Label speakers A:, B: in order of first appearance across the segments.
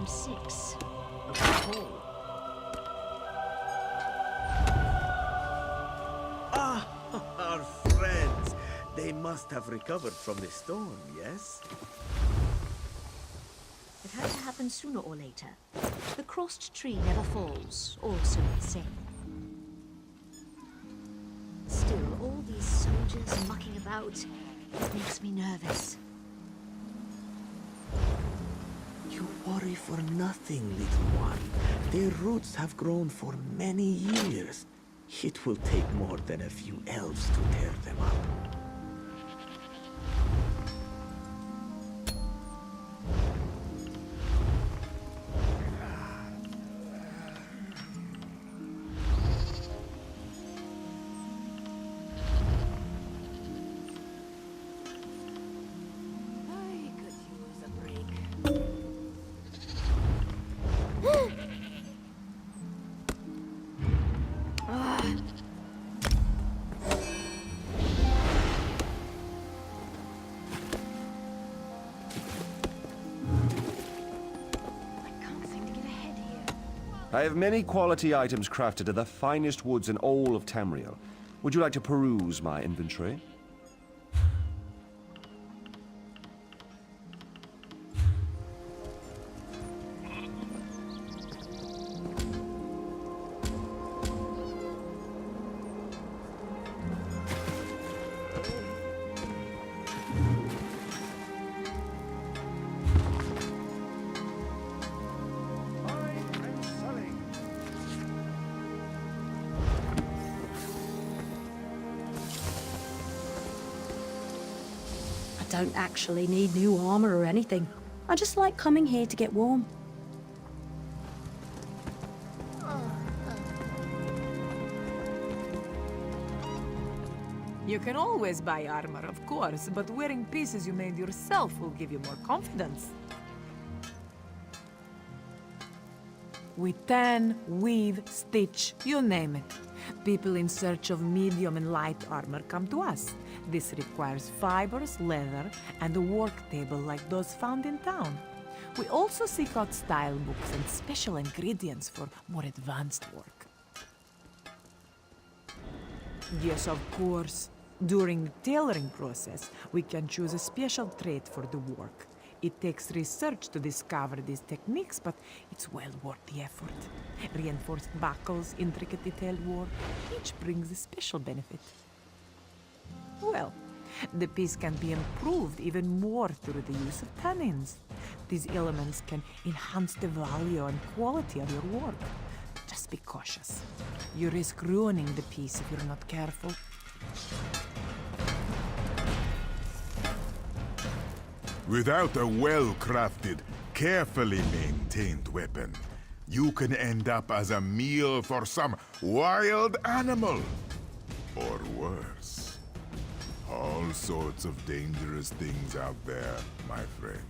A: 6 of the whole.
B: Ah, our friends! They must have recovered from the storm, yes?
A: It had to happen sooner or later. The crossed tree never falls, also the same. Still, all these soldiers mucking about, it makes me nervous.
B: You worry for nothing, little one. Their roots have grown for many years. It will take more than a few elves to tear them up.
C: I have many quality items crafted of the finest woods in all of Tamriel. Would you like to peruse my inventory?
D: don't actually need new armor or anything. I just like coming here to get warm.
E: You can always buy armor, of course, but wearing pieces you made yourself will give you more confidence. We tan, weave, stitch, you name it. People in search of medium and light armor come to us. This requires fibers, leather, and a work table like those found in town. We also seek out style books and special ingredients for more advanced work. Yes, of course. During the tailoring process, we can choose a special trait for the work. It takes research to discover these techniques, but it's well worth the effort. Reinforced buckles, intricate detailed work, each brings a special benefit. Well, the piece can be improved even more through the use of tannins. These elements can enhance the value and quality of your work. Just be cautious. You risk ruining the piece if you're not careful.
F: Without a well-crafted, carefully maintained weapon, you can end up as a meal for some wild animal. Or worse. All sorts of dangerous things out there, my friend.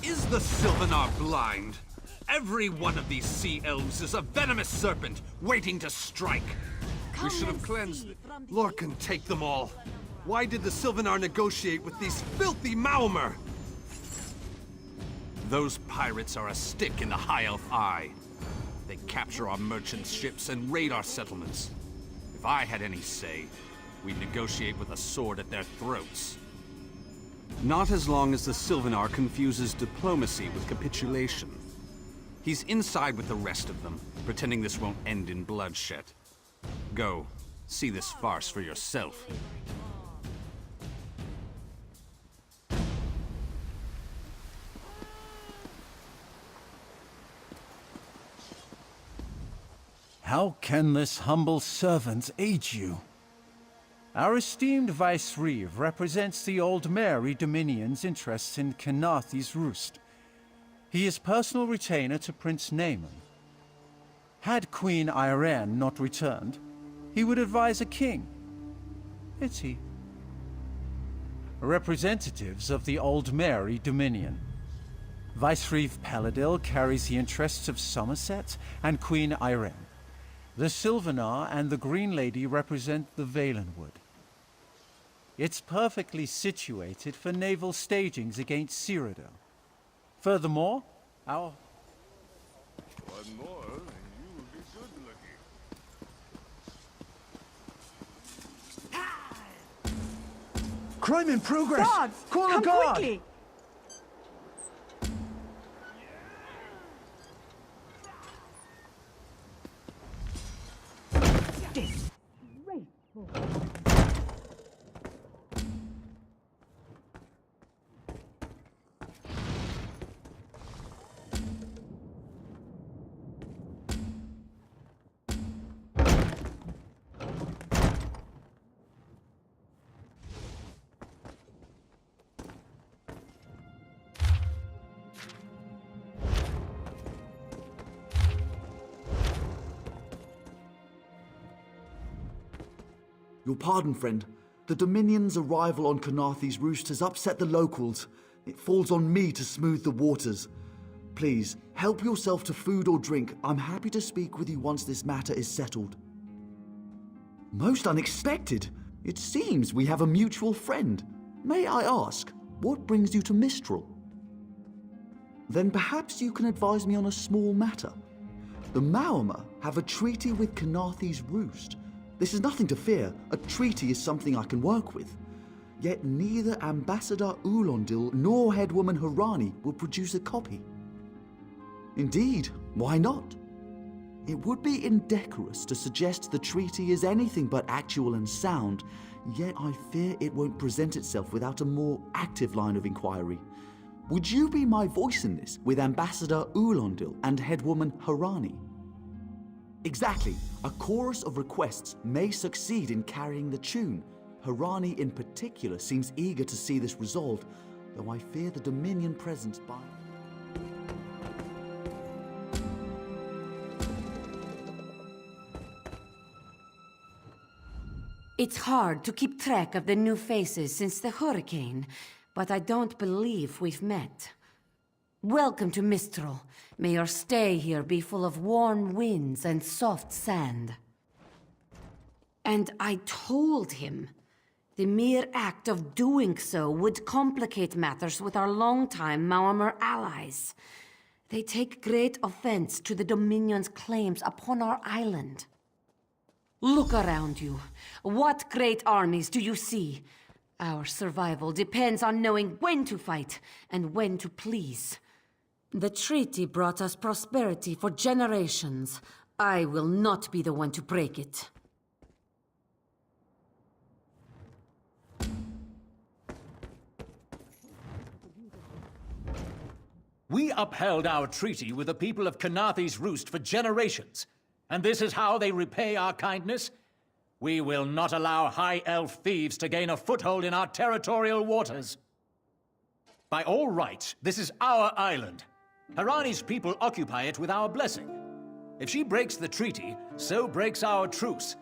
G: Is the Sylvanar blind? Every one of these sea elves is a venomous serpent waiting to strike. We should have cleansed. Lord can take them all. Why did the Sylvanar negotiate with these filthy Maomer? Those pirates are a stick in the High Elf eye. They capture our merchant ships and raid our settlements. If I had any say, we'd negotiate with a sword at their throats. Not as long as the Sylvanar confuses diplomacy with capitulation. He's inside with the rest of them, pretending this won't end in bloodshed. Go. See this farce for yourself.
H: How can this humble servant aid you? Our esteemed Vice Reeve represents the Old Mary Dominion's interests in Kenathi's Roost. He is personal retainer to Prince Naaman. Had Queen Irene not returned, he would advise a king. Pity. Representatives of the Old Mary Dominion. Vice Reeve Paladil carries the interests of Somerset and Queen Irene. The Sylvanar and the Green Lady represent the Valenwood. It's perfectly situated for naval stagings against Cyrodiil. Furthermore, our...
F: One more, and you'll be good looking.
H: Crime in progress!
E: Guards!
H: Call a
E: Come
H: guard!
E: quickly!
I: Your pardon, friend. The Dominion's arrival on Kenathi's Roost has upset the locals. It falls on me to smooth the waters. Please, help yourself to food or drink. I'm happy to speak with you once this matter is settled. Most unexpected. It seems we have a mutual friend. May I ask, what brings you to Mistral? Then perhaps you can advise me on a small matter. The Maormer have a treaty with Kenathi's Roost. This is nothing to fear. A treaty is something I can work with. Yet neither Ambassador Ulondil nor Headwoman Harani will produce a copy. Indeed, why not? It would be indecorous to suggest the treaty is anything but actual and sound, yet I fear it won't present itself without a more active line of inquiry. Would you be my voice in this with Ambassador Ulondil and Headwoman Harani? Exactly. A chorus of requests may succeed in carrying the tune. Harani in particular seems eager to see this resolved, though I fear the Dominion presence by...
J: It's hard to keep track of the new faces since the hurricane, but I don't believe we've met. Welcome to Mistral. May your stay here be full of warm winds and soft sand. And I told him the mere act of doing so would complicate matters with our longtime Maormer allies. They take great offense to the Dominion's claims upon our island. Look around you. What great armies do you see? Our survival depends on knowing when to fight and when to please. The treaty brought us prosperity for generations. I will not be the one to break it.
K: We upheld our treaty with the people of Kenathi's Roost for generations, and this is how they repay our kindness? We will not allow High Elf thieves to gain a foothold in our territorial waters. By all rights, this is our island. Harani's people occupy it with our blessing. If she breaks the treaty, so breaks our truce.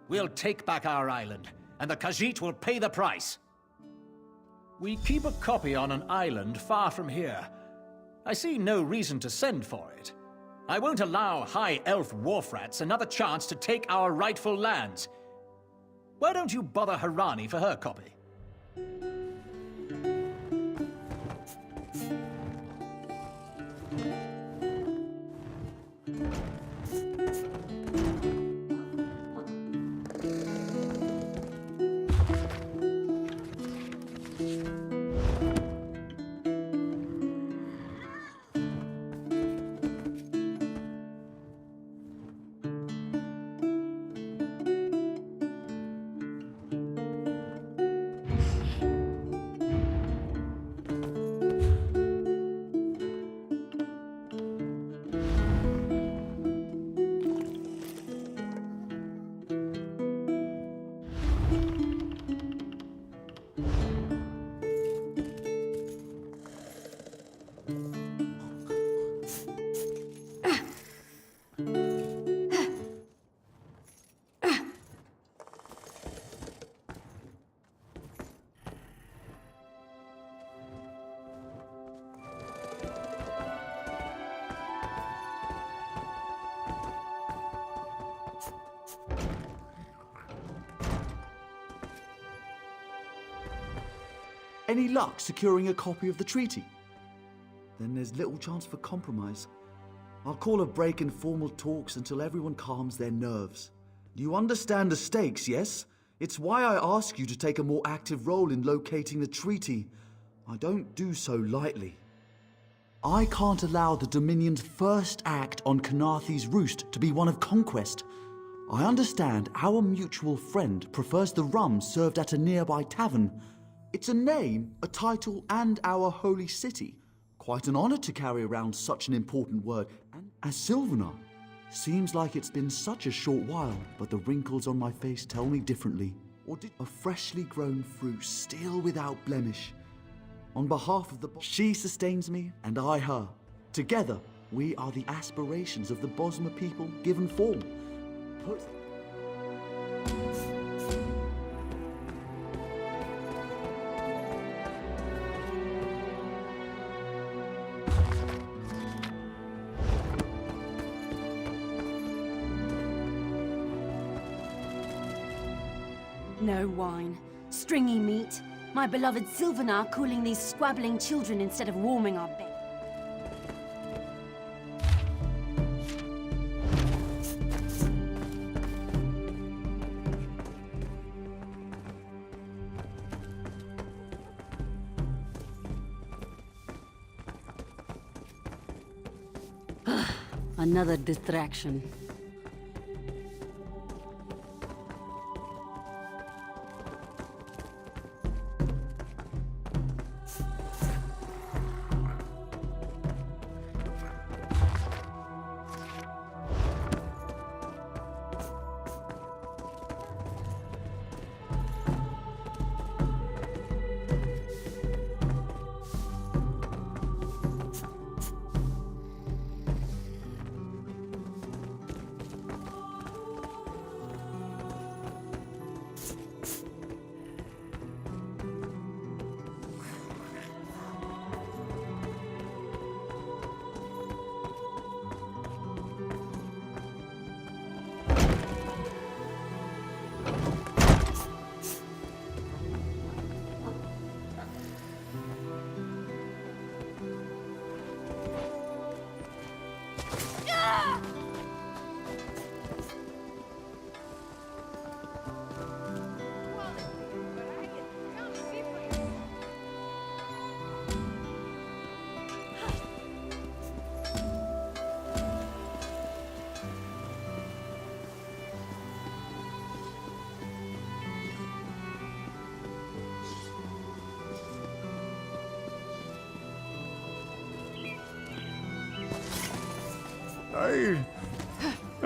K: We'll take back our island, and the Khajiit will pay the price. We keep a copy on an island far from here. I see no reason to send for it. I won't allow High Elf wharf-rats another chance to take our rightful lands. Why don't you bother Harani for her copy?
I: Any luck securing a copy of the treaty? Then there's little chance for compromise. I'll call a break in formal talks until everyone calms their nerves. You understand the stakes, yes? It's why I ask you to take a more active role in locating the treaty. I don't do so lightly. I can't allow the Dominion's first act on Kanathe's Roost to be one of conquest. I understand our mutual friend prefers the rum served at a nearby tavern. It's a name, a title, and our holy city. Quite an honor to carry around such an important word. And as Sylvanar, seems like it's been such a short while, but the wrinkles on my face tell me differently. Or did a freshly grown fruit still without blemish? On behalf of the she sustains me, and I her. Together, we are the aspirations of the Bosmer people given form.
J: No wine. Stringy meat. My beloved Sylvanar cooling these squabbling children instead of warming our bed. Another distraction.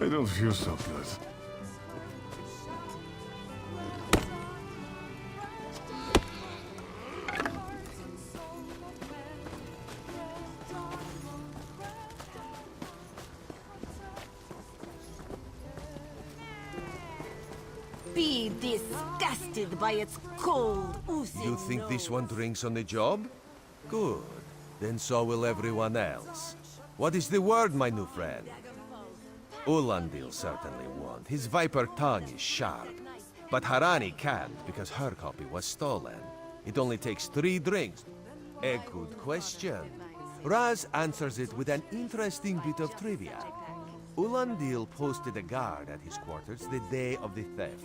F: I don't feel so good.
J: Be disgusted by its cold, oozing
C: You think this one drinks on the job? Good. Then so will everyone else. What is the word, my new friend? Ulandil certainly won't. His viper tongue is sharp. But Harani can't, because her copy was stolen. It only takes 3 drinks. A good question. Raz answers it with an interesting bit of trivia. Ulandil posted a guard at his quarters the day of the theft.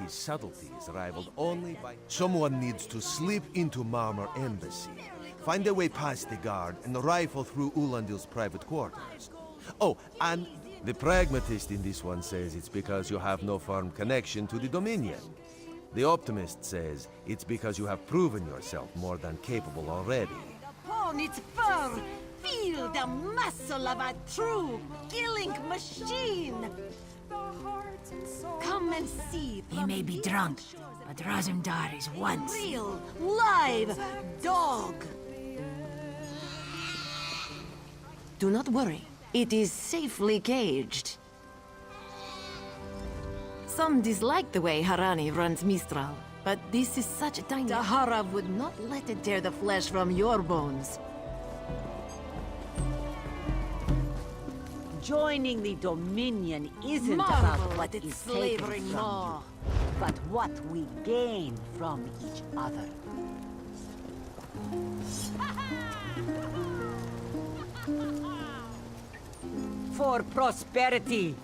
C: His subtlety is rivaled only by... Someone needs to slip into Marmor Embassy, find a way past the guard, and rifle through Ulandil's private quarters. Oh, and the pragmatist in this one says it's because you have no firm connection to the Dominion. The optimist says it's because you have proven yourself more than capable already.
J: upon its fur. Feel the muscle of a true killing machine. Come and see.
L: He may be drunk, but Razumdar is once.
J: Real, live dog. Do not worry.
L: It is safely caged. Some dislike the way Harani runs Mistral, but this is such a tiny... Tahara would not let it tear the flesh from your bones.
M: Joining the Dominion isn't about what is taken from you, but what we gain from each other. For prosperity,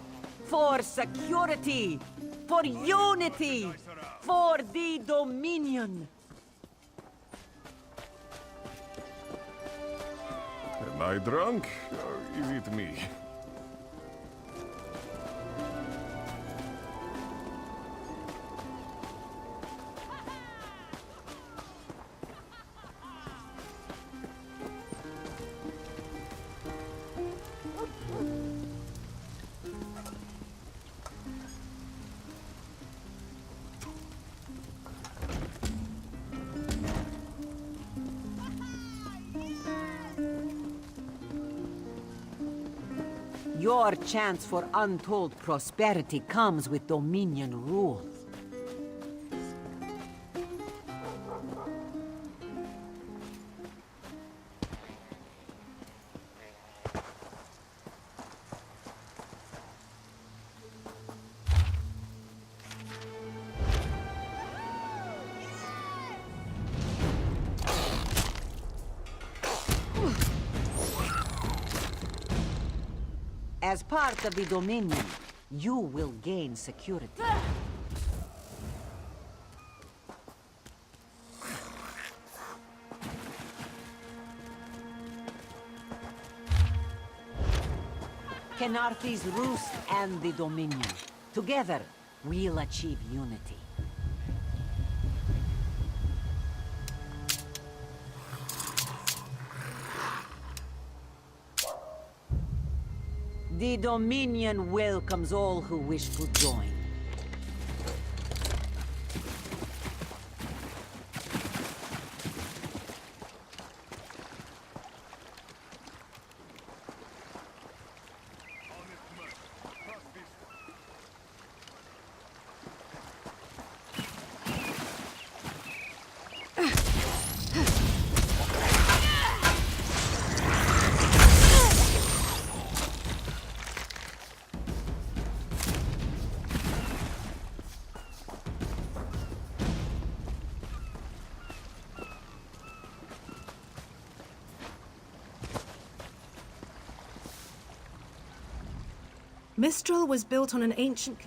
M: for security, for unity, for the Dominion.
F: Am I drunk, or is it me?
M: Your chance for untold prosperity comes with Dominion rule. As part of the Dominion, you will gain security. Kenarthi's Roost and the Dominion. Together, we'll achieve unity. The Dominion welcomes all who wish to join.
D: Mistral was built on an ancient...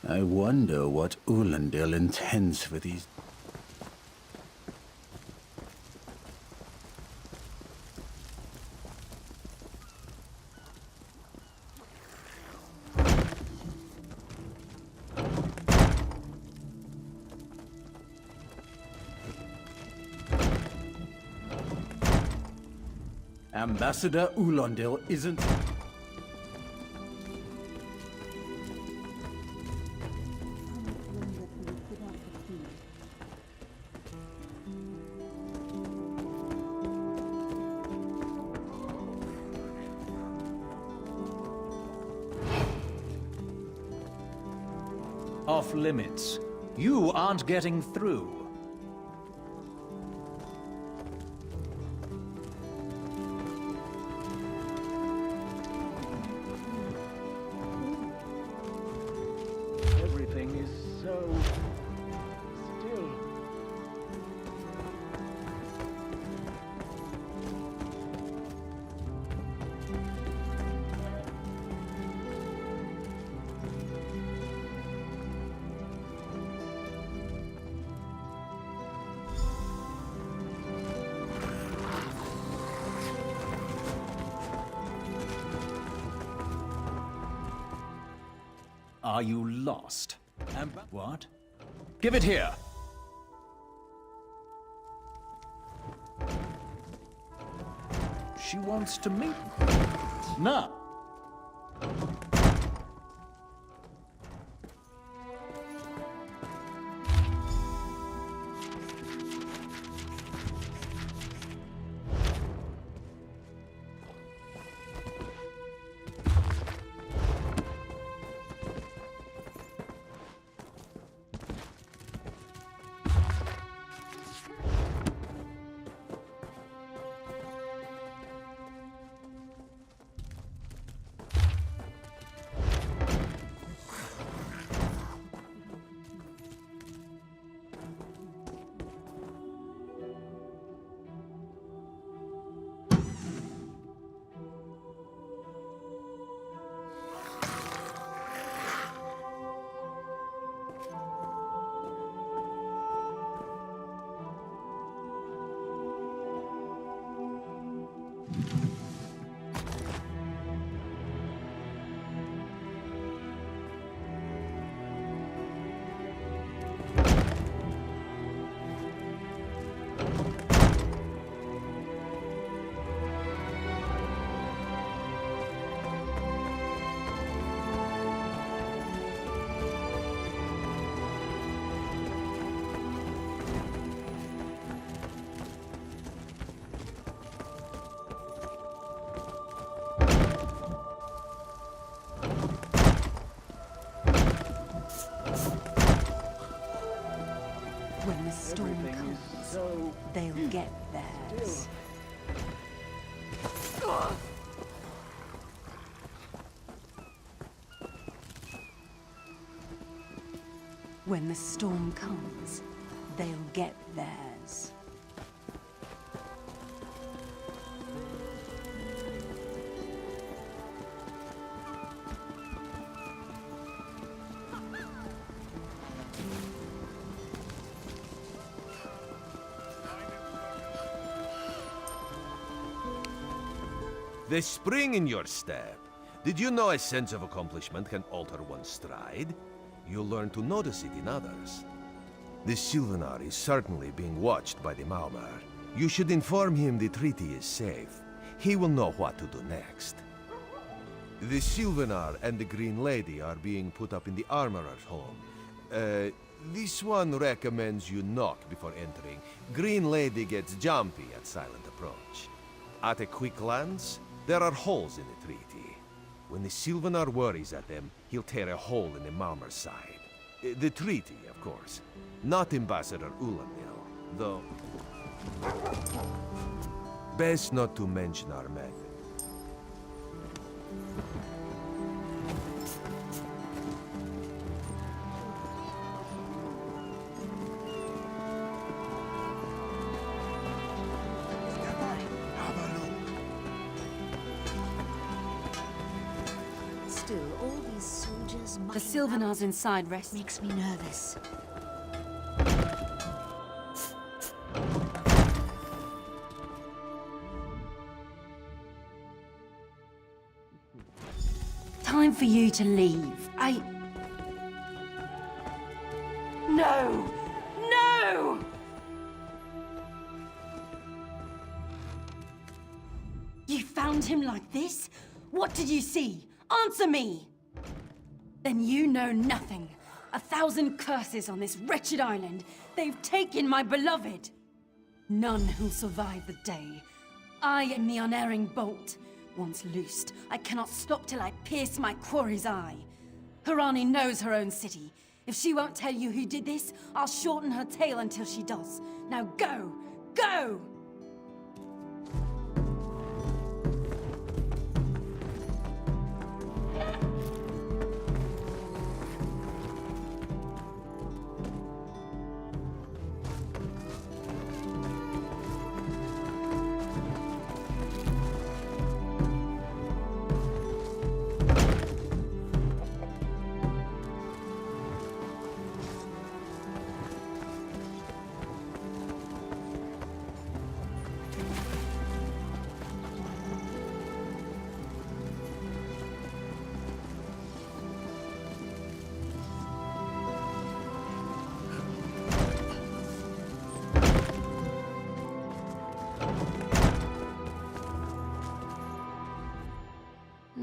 H: I wonder what Ulandil intends for these... Ambassador Ulandil isn't...
K: Off limits. You aren't getting through. Are you lost? What? Give it here! She wants to meet me. Now.
M: When the storm comes, they'll get theirs. When the storm comes, they'll get theirs.
C: The spring in your step. Did you know a sense of accomplishment can alter one's stride? You'll learn to notice it in others. The Sylvanar is certainly being watched by the Maumar. You should inform him the treaty is safe. He will know what to do next. The Sylvanar and the Green Lady are being put up in the Armorer's home. This one recommends you knock before entering. Green Lady gets jumpy at silent approach. At a quick glance, there are holes in the treaty. When the Sylvanar worries at them, he'll tear a hole in the Maumar side. The treaty, of course. Not Ambassador Ulandil, though... Best not to mention our method.
A: Still, all these soldiers...
J: The Sylvanar's inside rest.
A: Makes me nervous.
J: Time for you to leave. No! No! You found him like this? What did you see? Answer me! Then you know nothing. 1,000 curses on this wretched island. They've taken my beloved. None who'll survive the day. I am the unerring bolt. Once loosed, I cannot stop till I pierce my quarry's eye. Harani knows her own city. If she won't tell you who did this, I'll shorten her tale until she does. Now go! Go!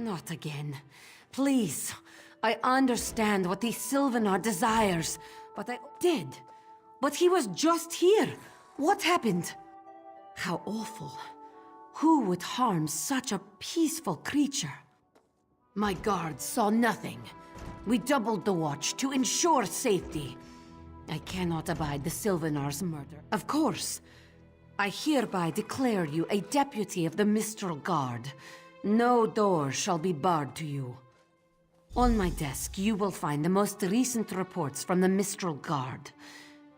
J: Not again. Please. I understand what the Sylvanar desires, but I did. But he was just here. What happened? How awful. Who would harm such a peaceful creature?
L: My guards saw nothing.
J: We doubled the watch to ensure safety. I cannot abide the Sylvanar's murder. Of course. I hereby declare you a deputy of the Mistral Guard. No door shall be barred to you. On my desk, you will find the most recent reports from the Mistral Guard.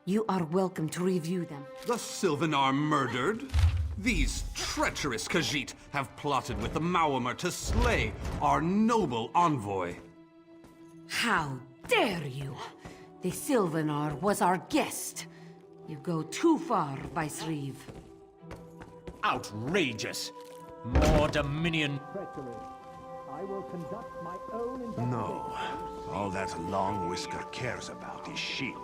J: You are welcome to review them.
G: The Sylvanar murdered? These treacherous Khajiit have plotted with the Maormer to slay our noble envoy.
J: How dare you! The Sylvanar was our guest. You go too far, Vice-Reeve.
K: Outrageous! More Dominion treachery. I will conduct my own...
N: No. All that Long Whisker cares about is sheep.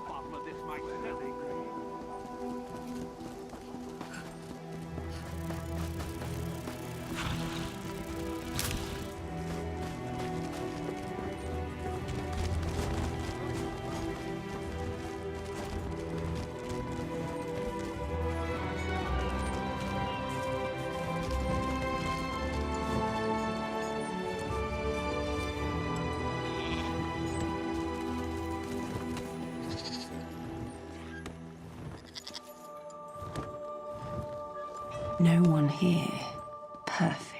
D: No one here. Perfect.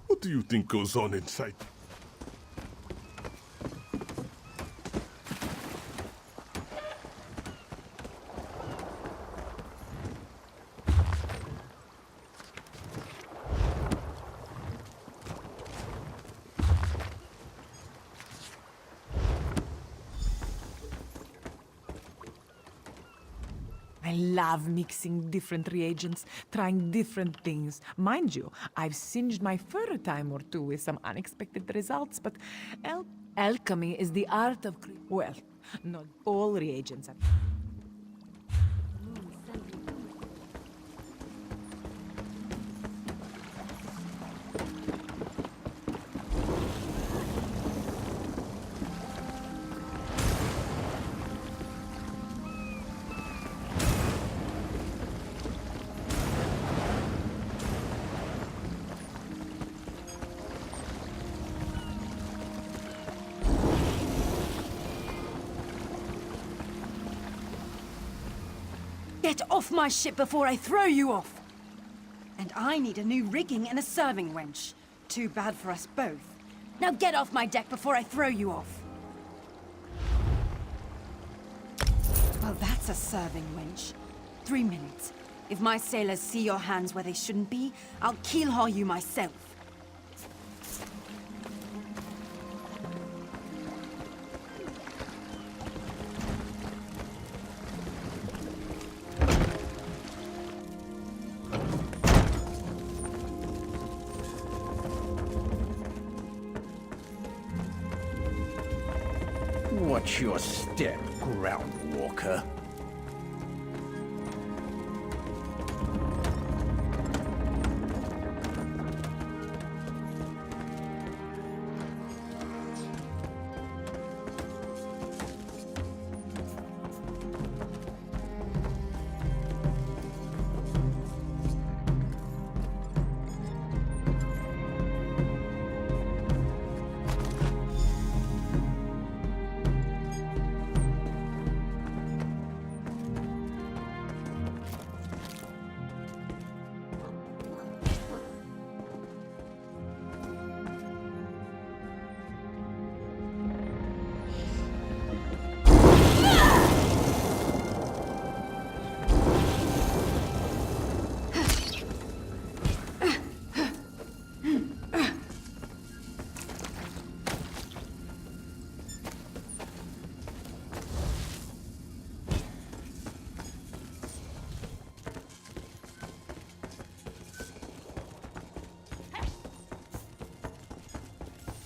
F: What do you think goes on inside?
E: I love mixing different reagents, trying different things. Mind you, I've singed my fur a time or two with some unexpected results, but alchemy is the art of... Well, not all reagents are...
D: Get off my ship before I throw you off! And I need a new rigging and a serving wench. Too bad for us both. Now get off my deck before I throw you off! Well, that's a serving wench. 3 minutes. If my sailors see your hands where they shouldn't be, I'll keel-haul you myself.
H: Watch your step, Groundwalker.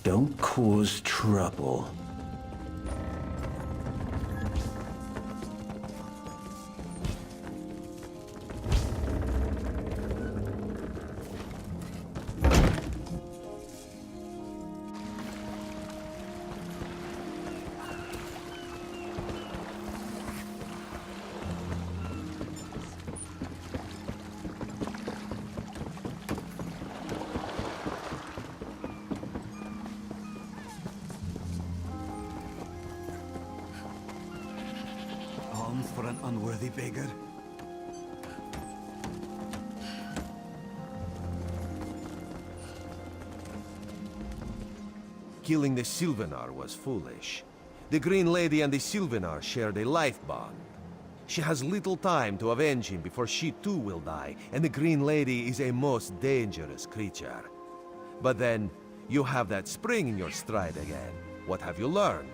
H: Don't cause trouble.
N: Alms for an unworthy beggar?
C: Killing the Sylvanar was foolish. The Green Lady and the Sylvanar shared a life bond. She has little time to avenge him before she too will die, and the Green Lady is a most dangerous creature. But then, you have that spring in your stride again. What have you learned?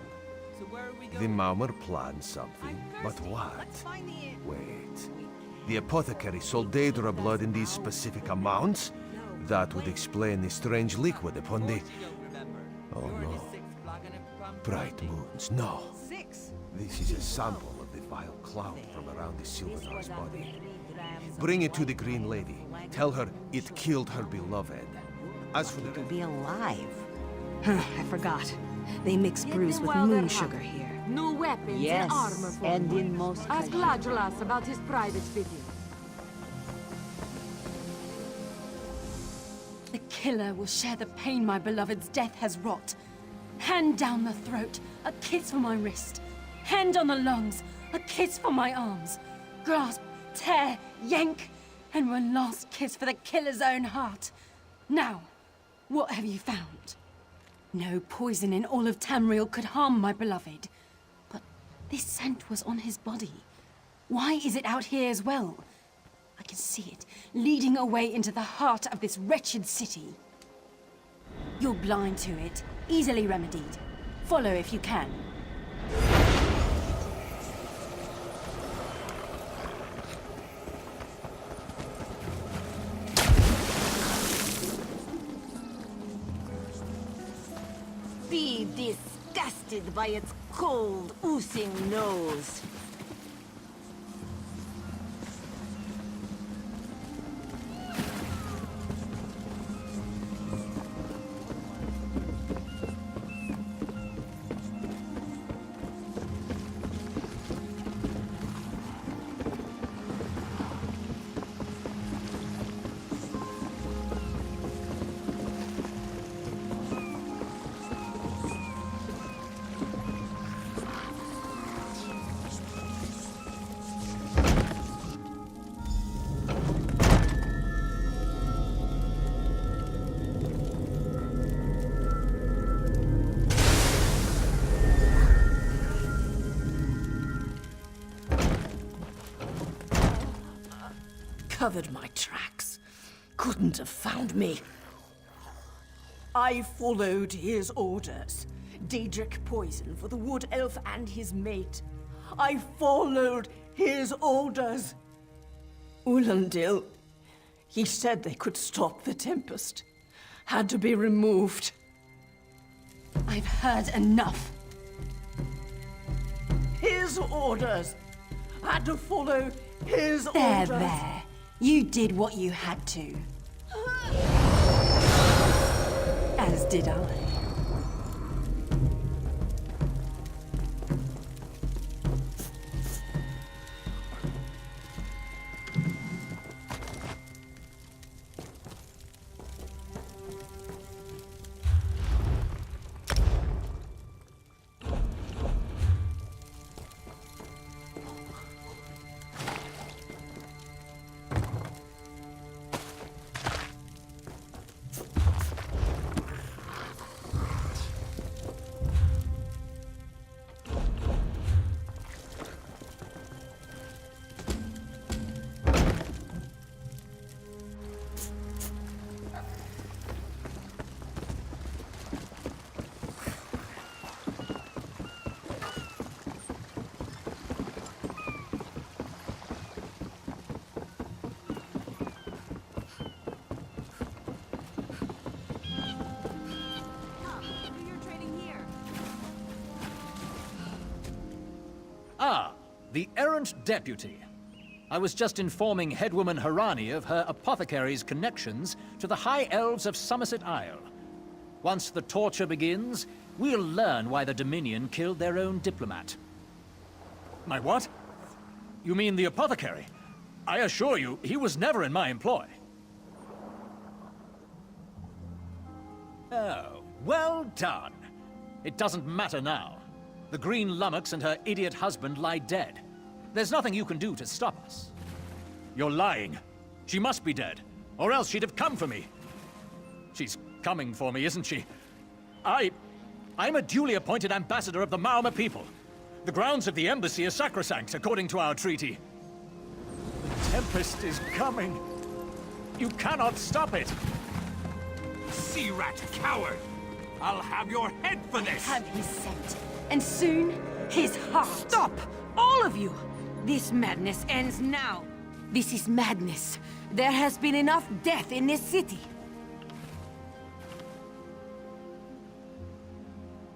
C: The Maumar planned something, but what? Wait. The apothecary sold Daedra blood in these specific amounts? That would explain the strange liquid upon the... Oh no. Bright moons, no. This is a sample of the vile cloud from around the Sylvanar's body. Bring it to the Green Lady. Tell her it killed her beloved. As for the...
M: To be alive.
A: I forgot. They mix brews with moon sugar here.
L: New weapons
M: Yes,
L: and armor for
M: and
L: him.
M: in most
L: Ask Ladulas about his private fitting.
D: The killer will share the pain my beloved's death has wrought. Hand down the throat, a kiss for my wrist. Hand on the lungs, a kiss for my arms. Grasp, tear, yank, and one last kiss for the killer's own heart. Now, what have you found? No poison in all of Tamriel could harm my beloved. But this scent was on his body. Why is it out here as well? I can see it, leading away into the heart of this wretched city. You're blind to it, easily remedied. Follow if you can.
L: Be disgusted by its cold, oozing nose.
O: Covered my tracks. Couldn't have found me. I followed his orders. Daedric poison for the wood elf and his mate. I followed his orders. Ulandil, he said they could stop the tempest. Had to be removed.
D: I've heard enough.
O: His orders. Had to follow his orders.
D: There. You did what you had to. As did I.
K: Ah, the errant deputy. I was just informing headwoman Harani of her apothecary's connections to the High Elves of Somerset Isle. Once the torture begins, we'll learn why the Dominion killed their own diplomat. My what? You mean the apothecary? I assure you, he was never in my employ. Oh, well done. It doesn't matter now. The Green Lummox and her idiot husband lie dead. There's nothing you can do to stop us. You're lying. She must be dead, or else she'd have come for me. She's coming for me, isn't she? I'm a duly appointed ambassador of the Maoma people. The grounds of the embassy are sacrosanct, according to our treaty. The Tempest is coming. You cannot stop it.
G: Sea rat coward! I'll have your head for this!
J: Have his scent, and soon, his heart. Stop! All of you! This madness ends now. This is madness. There has been enough death in this city.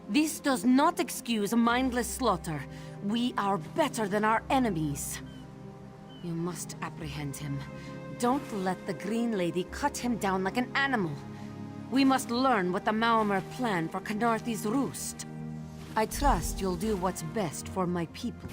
J: This does not excuse mindless slaughter. We are better than our enemies. You must apprehend him. Don't let the Green Lady cut him down like an animal. We must learn what the Maomer plan for Canarthy's roost. I trust you'll do what's best for my people.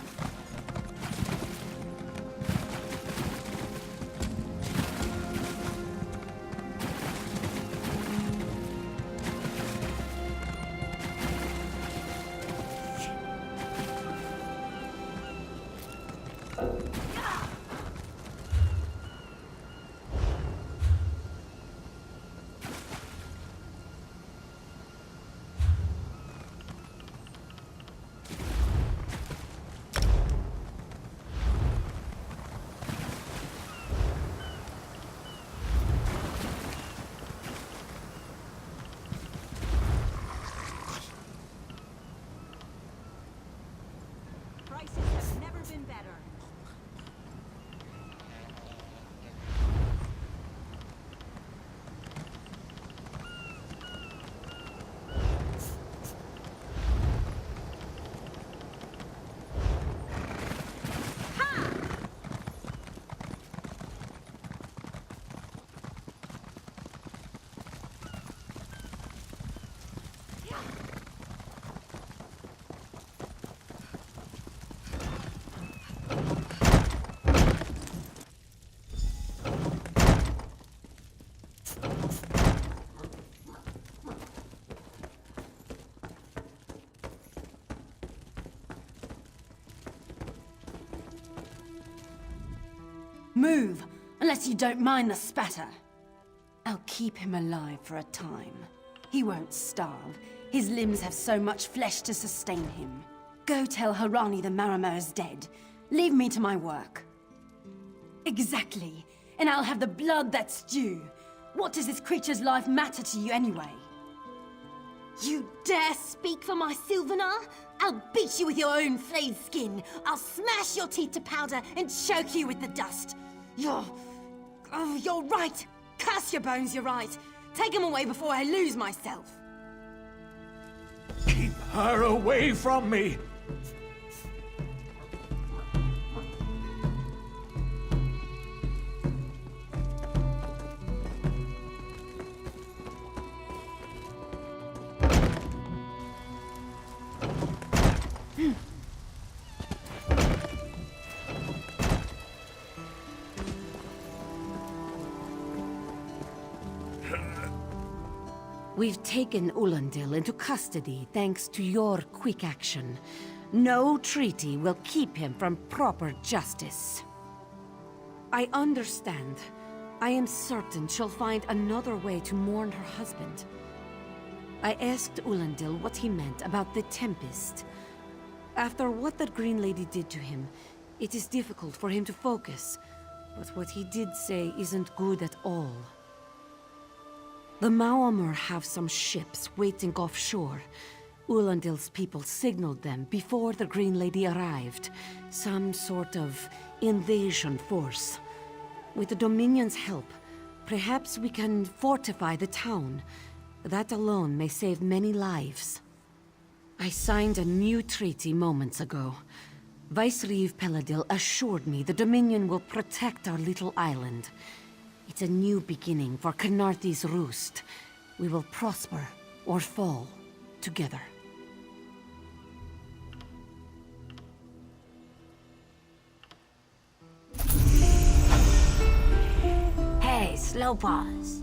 D: Move, unless you don't mind the spatter. I'll keep him alive for a time. He won't starve. His limbs have so much flesh to sustain him. Go tell Harani the Marama is dead. Leave me to my work. Exactly. And I'll have the blood that's due. What does this creature's life matter to you anyway?
P: You dare speak for my Sylvanar? I'll beat you with your own flayed skin. I'll smash your teeth to powder and choke you with the dust. You're right. Curse your bones, you're right. Take him away before I lose myself.
K: Keep her away from me!
J: We've taken Ulandil into custody thanks to your quick action. No treaty will keep him from proper justice. I understand. I am certain she'll find another way to mourn her husband. I asked Ulandil what he meant about the Tempest. After what that Green Lady did to him, it is difficult for him to focus. But what he did say isn't good at all. The Maomer have some ships waiting offshore. Ulandil's people signaled them before the Green Lady arrived. Some sort of invasion force. With the Dominion's help, perhaps we can fortify the town. That alone may save many lives. I signed a new treaty moments ago. Vicereeve Peladil assured me the Dominion will protect our little island. It's a new beginning for Canarthy's Roost. We will prosper or fall together.
P: Hey, slow paws.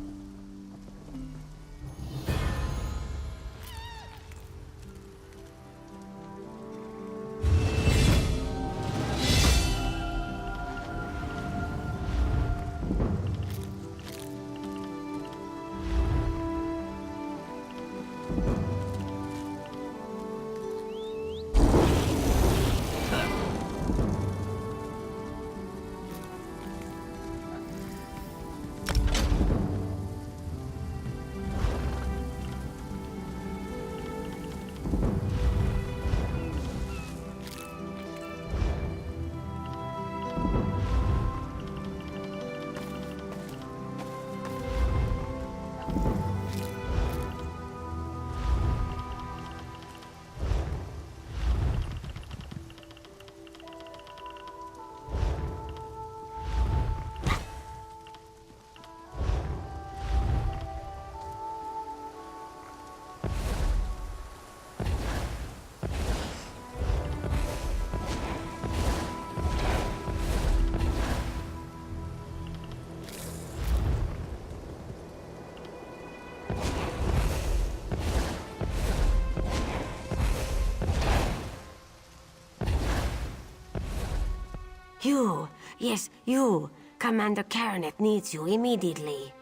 P: You! Yes, you! Commander Karanet needs you immediately.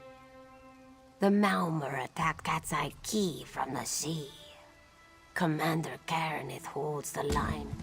P: The Malmer attacked Cat's-Eye Key from the sea. Commander Karanet holds the line.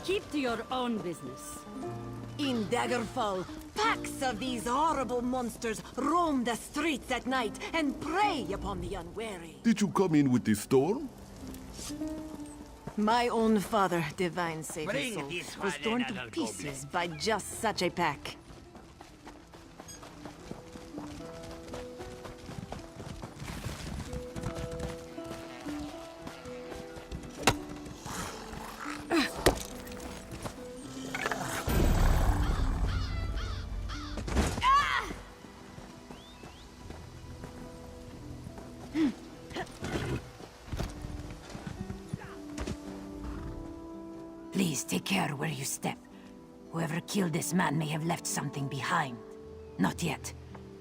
M: Keep to your own business.
L: In Daggerfall, packs of these horrible monsters roam the streets at night and prey upon the unwary.
F: Did you come in with the storm?
L: My own father, divine save his
N: Bring
L: soul,
N: this
L: was
N: one
L: torn to
N: another
L: pieces by just such a pack.
J: Please take care where you step. Whoever killed this man may have left something behind. Not yet.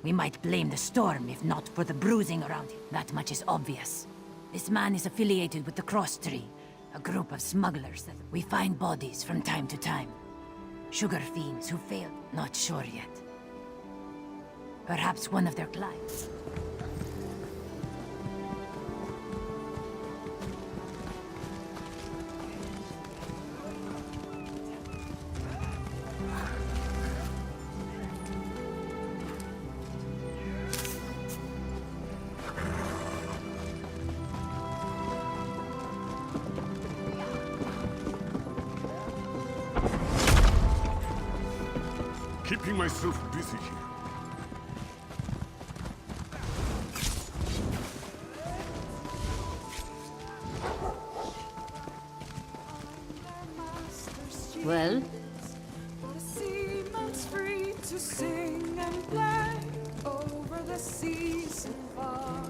J: We might blame the storm if not for the bruising around him. That much is obvious. This man is affiliated with the Cross Tree, a group of smugglers that we find bodies from time to time. Sugar fiends who failed. Not sure yet. Perhaps one of their clients.
F: Keeping myself busy here.
L: Well?
E: Free to sing and play over the seas and far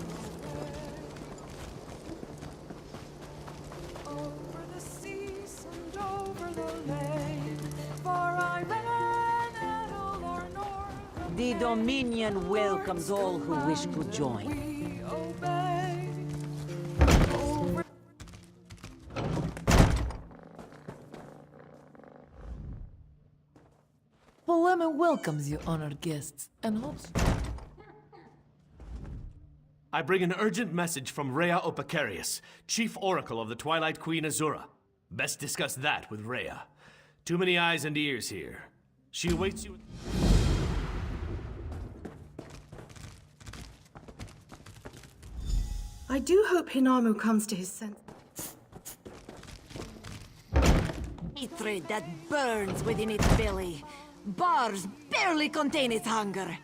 E: over the seas and over the lake. For I ran at all our north.
M: The Dominion welcomes all who wish to join.
E: We obey.
Q: Poema welcomes you, honored guests, and hopes.
R: I bring an urgent message from Rhea Opacarius, Chief Oracle of the Twilight Queen Azura. Best discuss that with Rhea. Too many eyes and ears here. She awaits you.
O: I do hope Hinamu comes to his senses.
L: Hatred that burns within its belly. Bars barely contain its hunger.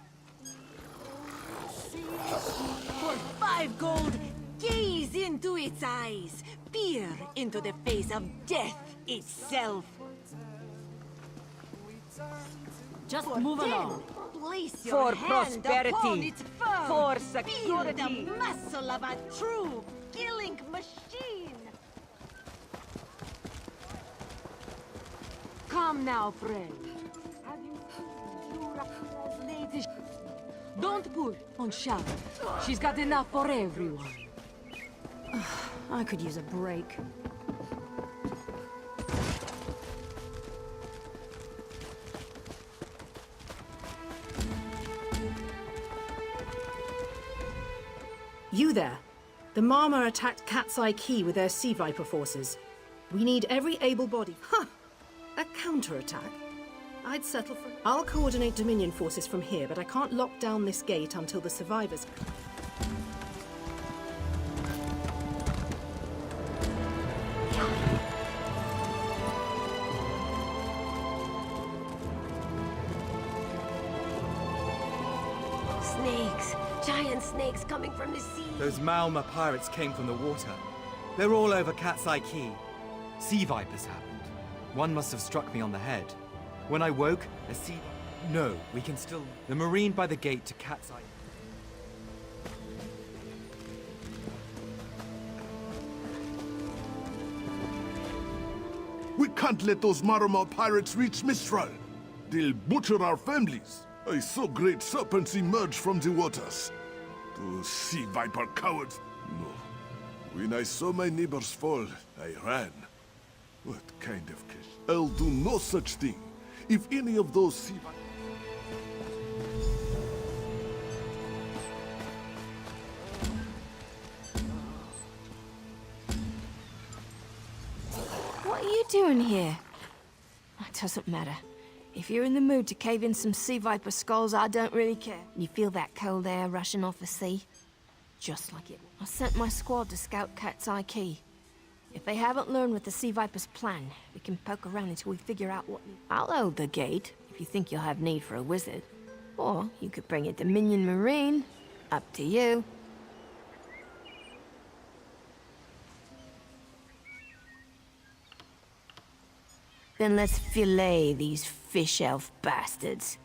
L: For 5 gold, gaze into its eyes. Peer into the face of death itself.
M: Just
L: For
M: move
L: then,
M: along.
L: Place your
M: For
L: hand
M: prosperity.
L: upon its fur.
M: For
L: Feel the
M: security.
L: muscle of a true killing machine. Come now, friend. Have you seen Jura's latest? Don't push on Shadow. She's got enough for everyone.
O: I could use a break. You there. The Mama attacked Cat's Eye Key with their Sea Viper forces. We need every able-bodied... Huh! A counterattack? I'd settle for... I'll coordinate Dominion forces from here, but I can't lock down this gate until the survivors...
P: Snakes! Giant snakes coming from the sea!
S: Those Malma pirates came from the water. They're all over Cat's Eye Key. Sea vipers happened. One must have struck me on the head. When I woke, a sea... No, we can still... The marine by the gate to Cat's Eye...
F: We can't let those Marama pirates reach Mistral. They'll butcher our families. I saw great serpents emerge from the waters. Those sea viper cowards. No. When I saw my neighbors fall, I ran. What kind of case? I'll do no such thing. If any of those sea vipers...
T: What are you doing here? It doesn't matter. If you're in the mood to cave in some sea viper skulls, I don't really care. You feel that cold air rushing off the sea? Just like it. I sent my squad to scout Cat's Eye Key. If they haven't learned what the Sea Viper's plan, we can poke around until we figure out what... I'll hold the gate, if you think you'll have need for a wizard. Or you could bring a Dominion Marine. Up to you. Then let's fillet these fish elf bastards.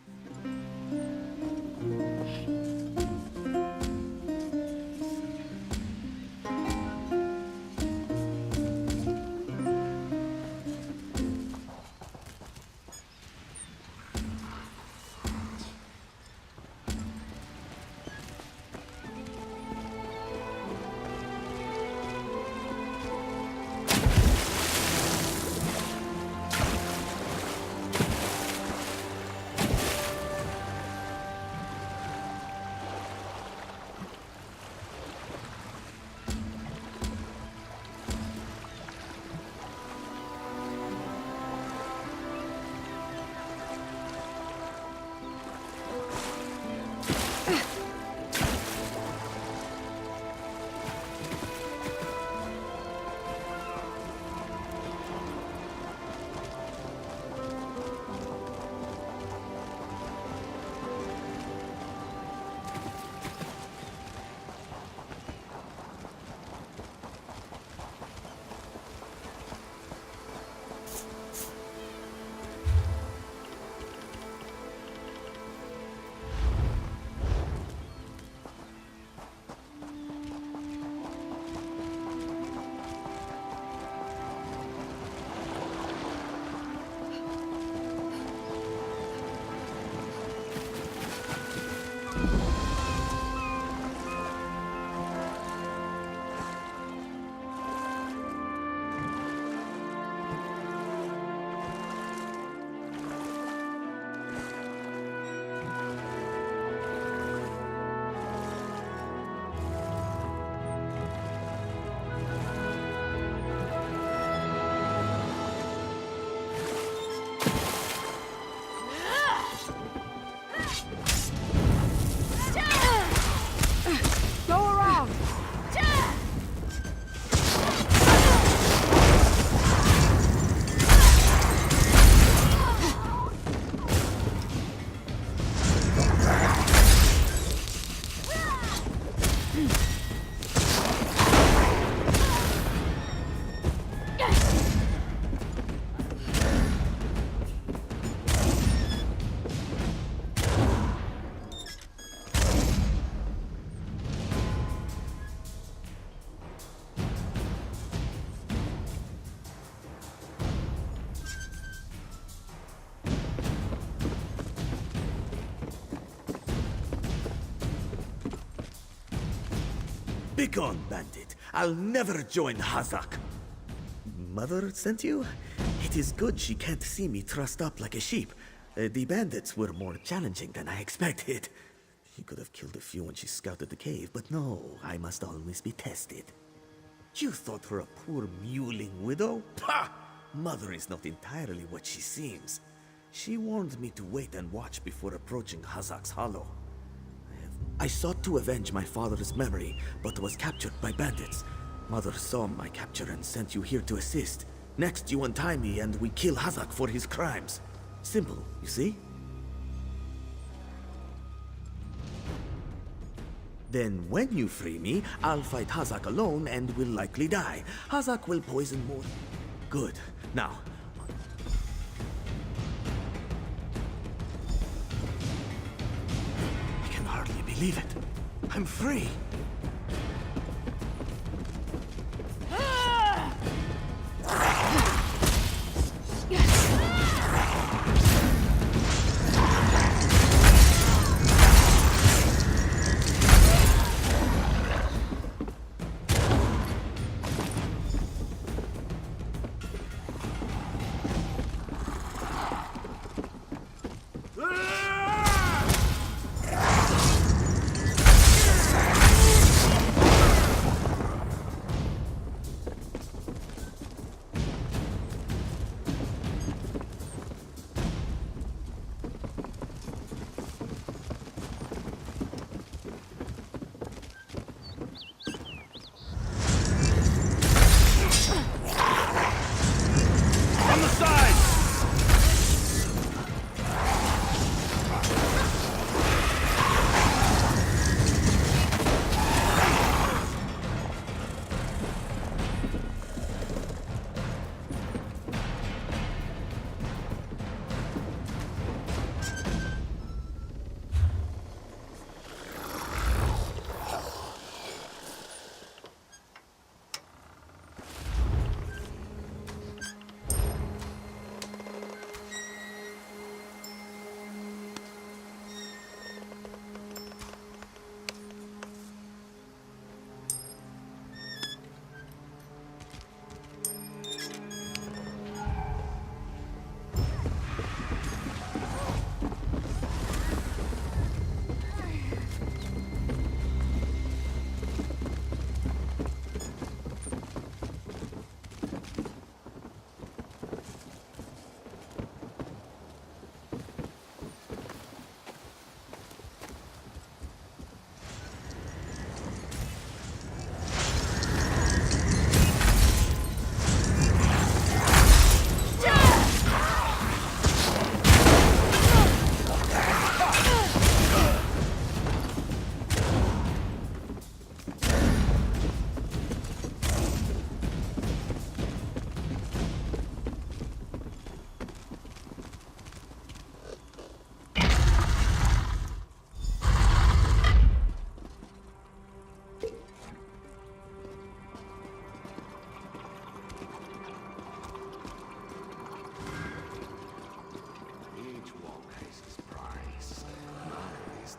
B: Begone, bandit. I'll never join Hazak. Mother sent you? It is good she can't see me trussed up like a sheep. The bandits were more challenging than I expected. She could have killed a few when she scouted the cave, but no, I must always be tested. You thought her a poor mewling widow? Pah! Mother is not entirely what she seems. She warned me to wait and watch before approaching Hazak's Hollow. I sought to avenge my father's memory, but was captured by bandits. Mother saw my capture and sent you here to assist. Next, you untie me and we kill Hazak for his crimes. Simple, you see? Then when you free me, I'll fight Hazak alone and will likely die. Hazak will poison more. Good. Now, I can hardly believe it. I'm free.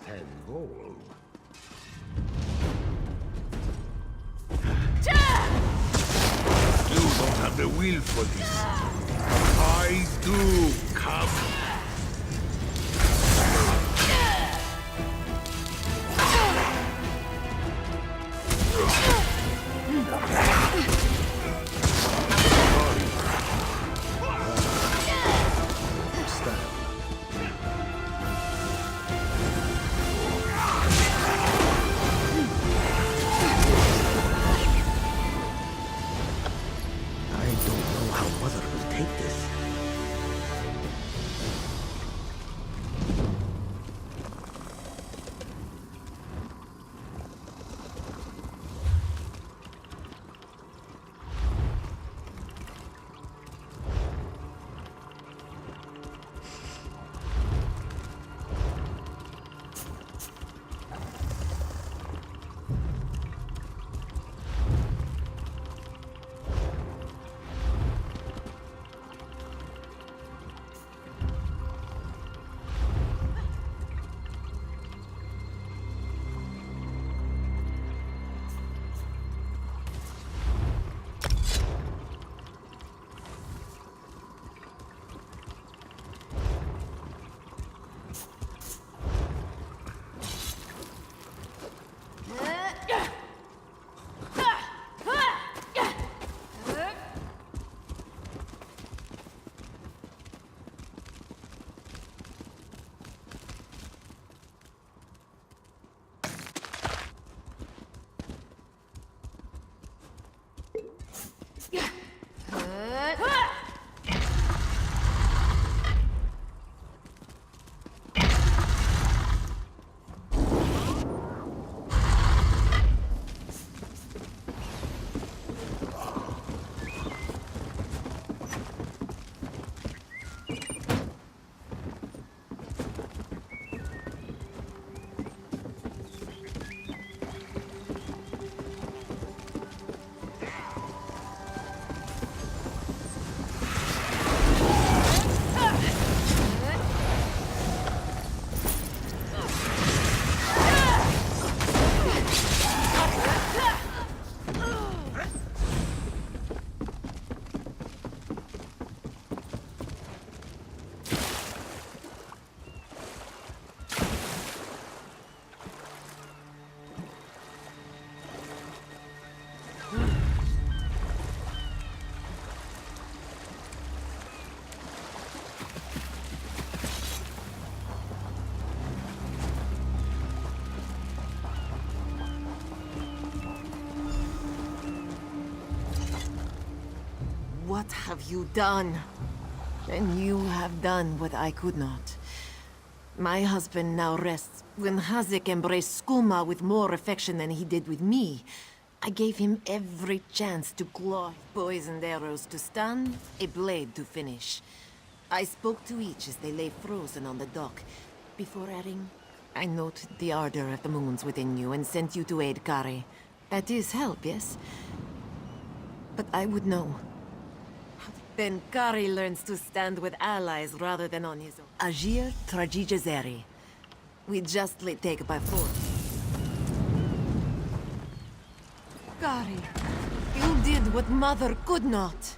N: 10 gold. You don't have the will for this. I do. Come.
B: I don't know how Mother will take this.
U: What have you done? And you have done what I could not. My husband now rests. When Hazek embraced Skuma with more affection than he did with me, I gave him every chance to claw poisoned arrows to stun, a blade to finish. I spoke to each as they lay frozen on the dock. Before adding, I noted the ardor of the moons within you and sent you to aid Kari. That is help, yes? But I would know. Then Kari learns to stand with allies rather than on his own. Agir Tragijazeri. We justly take by force. Kari, you did what Mother could not.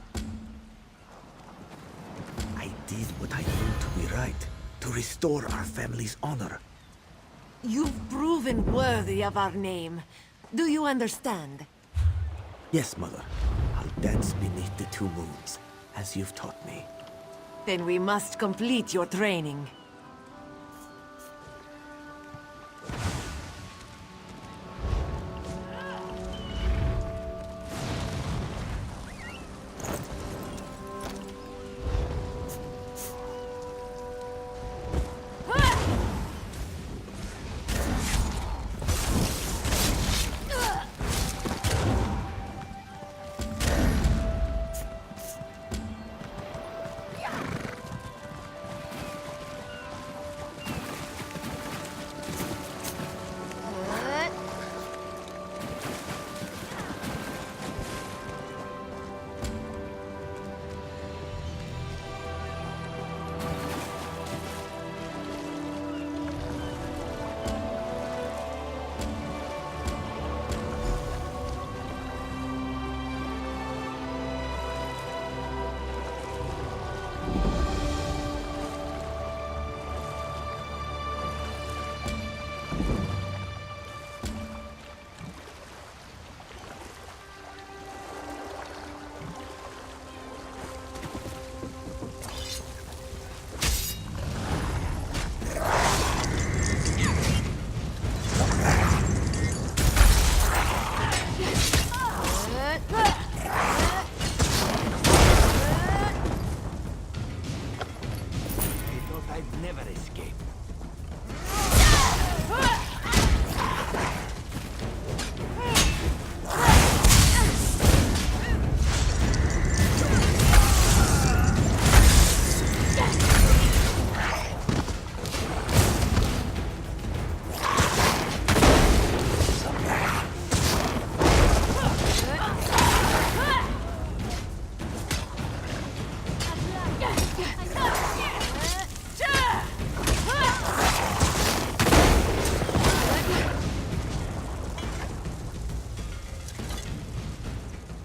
B: I did what I knew to be right, to restore our family's honor.
U: You've proven worthy of our name. Do you understand?
B: Yes, Mother. I'll dance beneath the 2 moons, as you've taught me.
U: Then we must complete your training.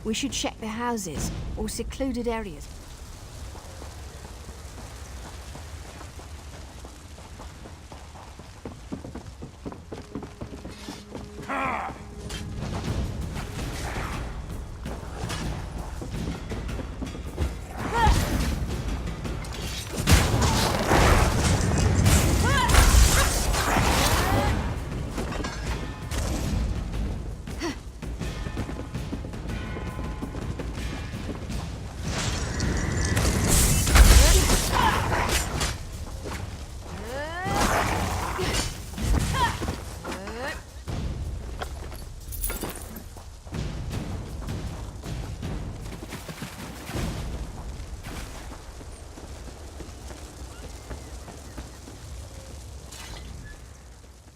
T: We should check the houses or secluded areas.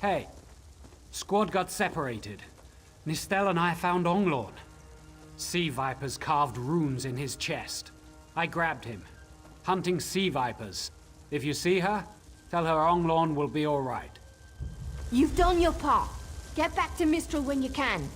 I: Hey, squad got separated. Nistel and I found Onglorn. Sea vipers carved runes in his chest. I grabbed him. Hunting sea vipers. If you see her, tell her Onglorn will be all right.
T: You've done your part. Get back to Mistral when you can.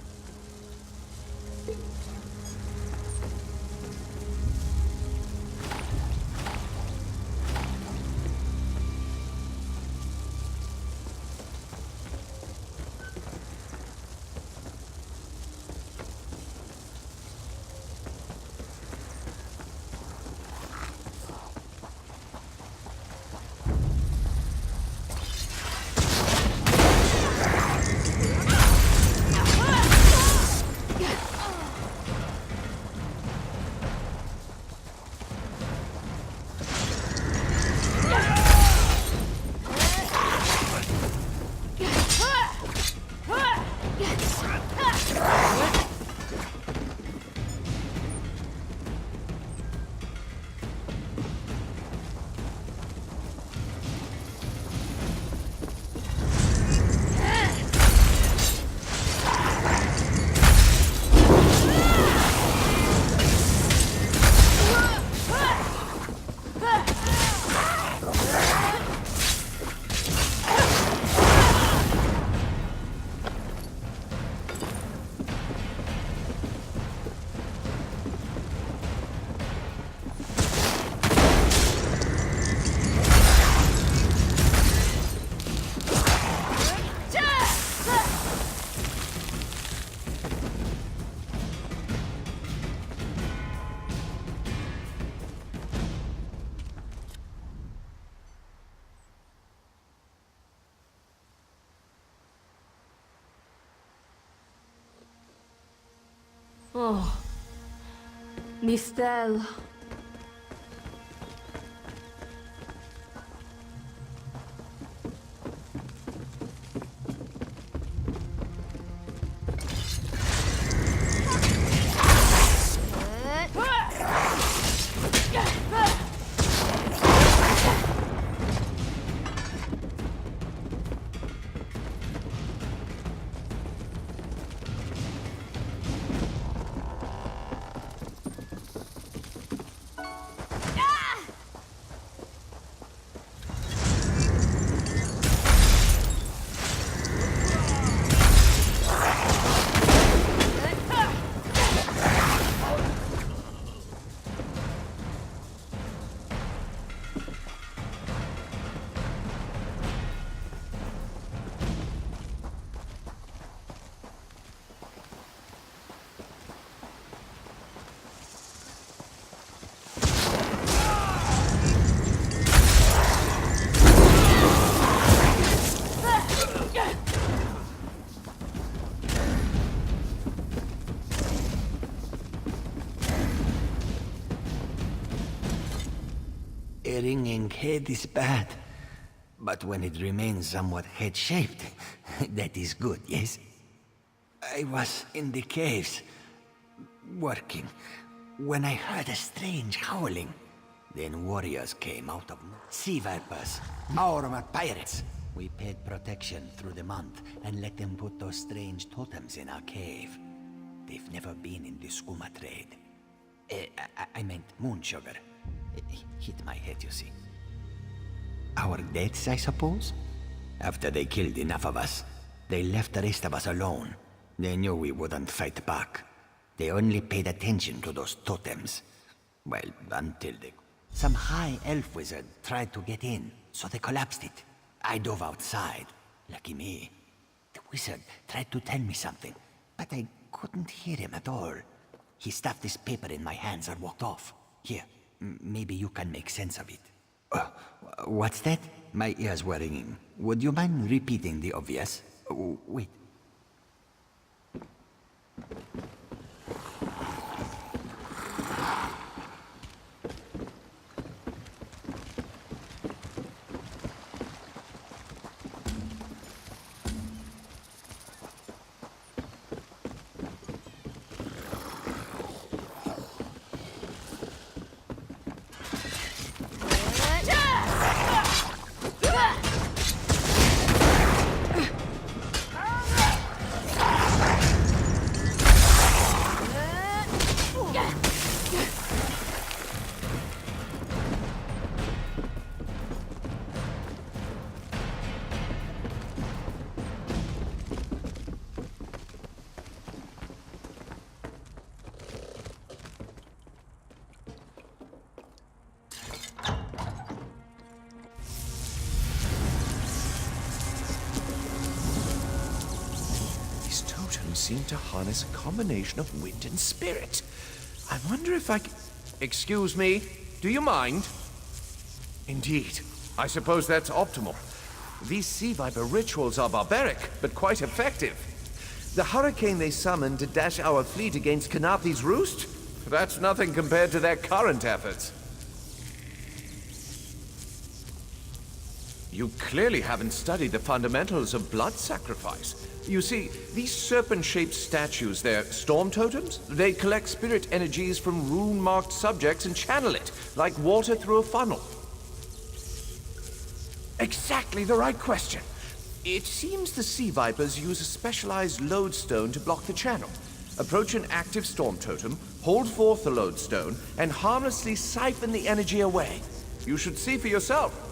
T: Oh, Nistel.
V: A ringing head is bad, but when it remains somewhat head-shaped, that is good, yes? I was in the caves, working, when I heard a strange howling. Then warriors came out of sea vipers, our pirates. We paid protection through the month and let them put those strange totems in our cave. They've never been in the skooma trade. I meant moon sugar. Hit my head, you see. Our deaths, I suppose? After they killed enough of us, they left the rest of us alone. They knew we wouldn't fight back. They only paid attention to those totems. Well, until they... Some high elf wizard tried to get in, so they collapsed it. I dove outside. Lucky me. The wizard tried to tell me something, but I couldn't hear him at all. He stuffed this paper in my hands and walked off. Here, maybe you can make sense of it. What's that? My ears were ringing. Would you mind repeating the obvious? Wait.
C: Seem to harness a combination of wind and spirit. I wonder if I c... Excuse me, do you mind? Indeed. I suppose that's optimal. These Sea Viper rituals are barbaric, but quite effective. The hurricane they summoned to dash our fleet against Kanafi's roost? That's nothing compared to their current efforts. You clearly haven't studied the fundamentals of blood sacrifice. You see, these serpent-shaped statues, they're storm totems. They collect spirit energies from rune-marked subjects and channel it, like water through a funnel. Exactly the right question. It seems the Sea Vipers use a specialized lodestone to block the channel. Approach an active storm totem, hold forth the lodestone, and harmlessly siphon the energy away. You should see for yourself.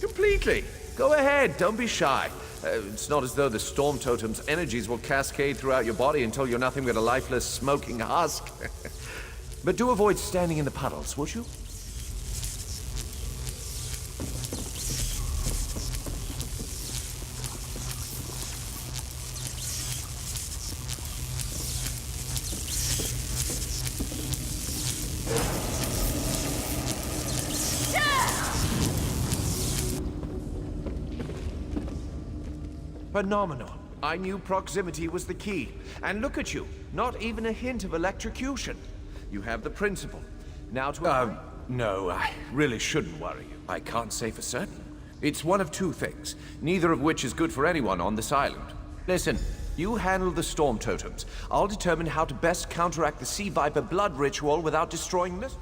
C: Completely. Go ahead, don't be shy. It's not as though the storm totem's energies will cascade throughout your body until you're nothing but a lifeless, smoking husk. But do avoid standing in the puddles, would you? Phenomenal. I knew proximity was the key. And look at you, not even a hint of electrocution. You have the principle. Now to... no, I really shouldn't worry you. I can't say for certain. It's one of two things, neither of which is good for anyone on this island. Listen, you handle the storm totems. I'll determine how to best counteract the Sea Viper blood ritual without destroying this.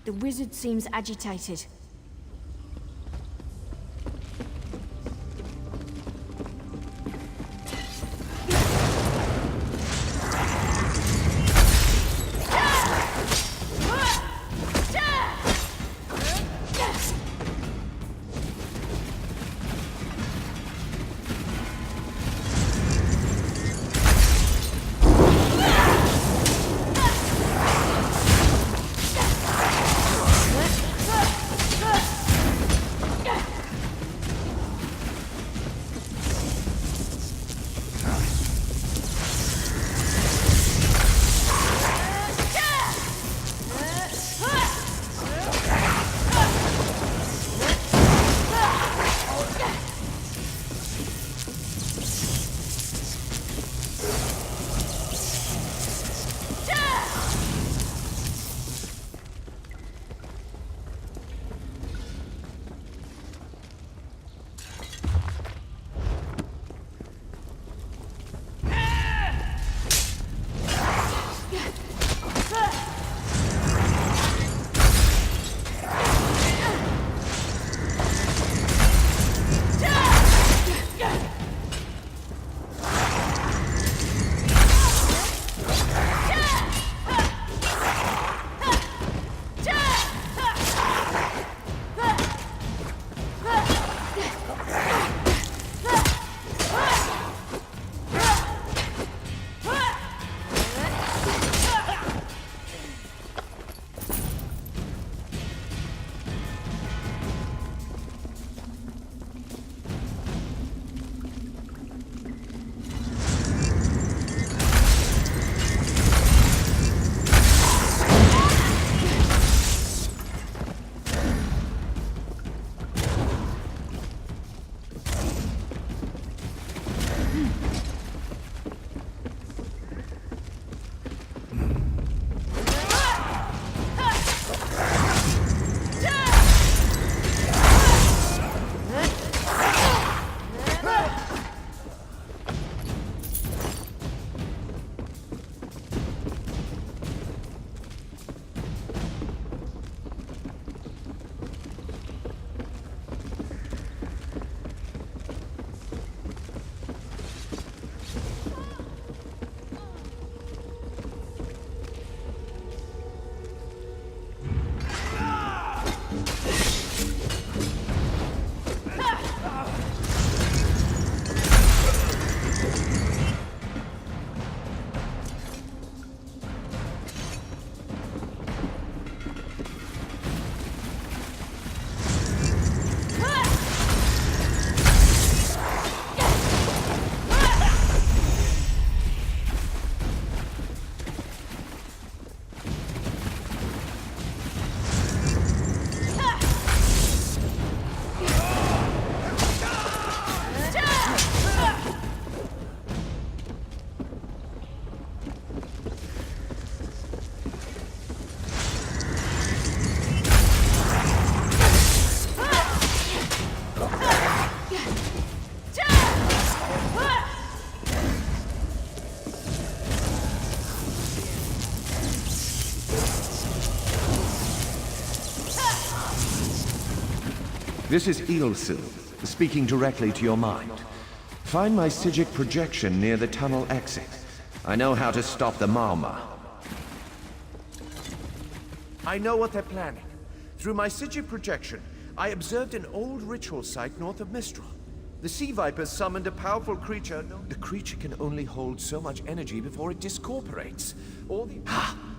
T: The wizard seems agitated.
C: This is Eelsil, speaking directly to your mind. Find my Psijic projection near the tunnel exit. I know how to stop the Malma. I know what they're planning. Through my Psijic projection, I observed an old ritual site north of Mistral. The Sea Vipers summoned a powerful creature. The creature can only hold so much energy before it discorporates.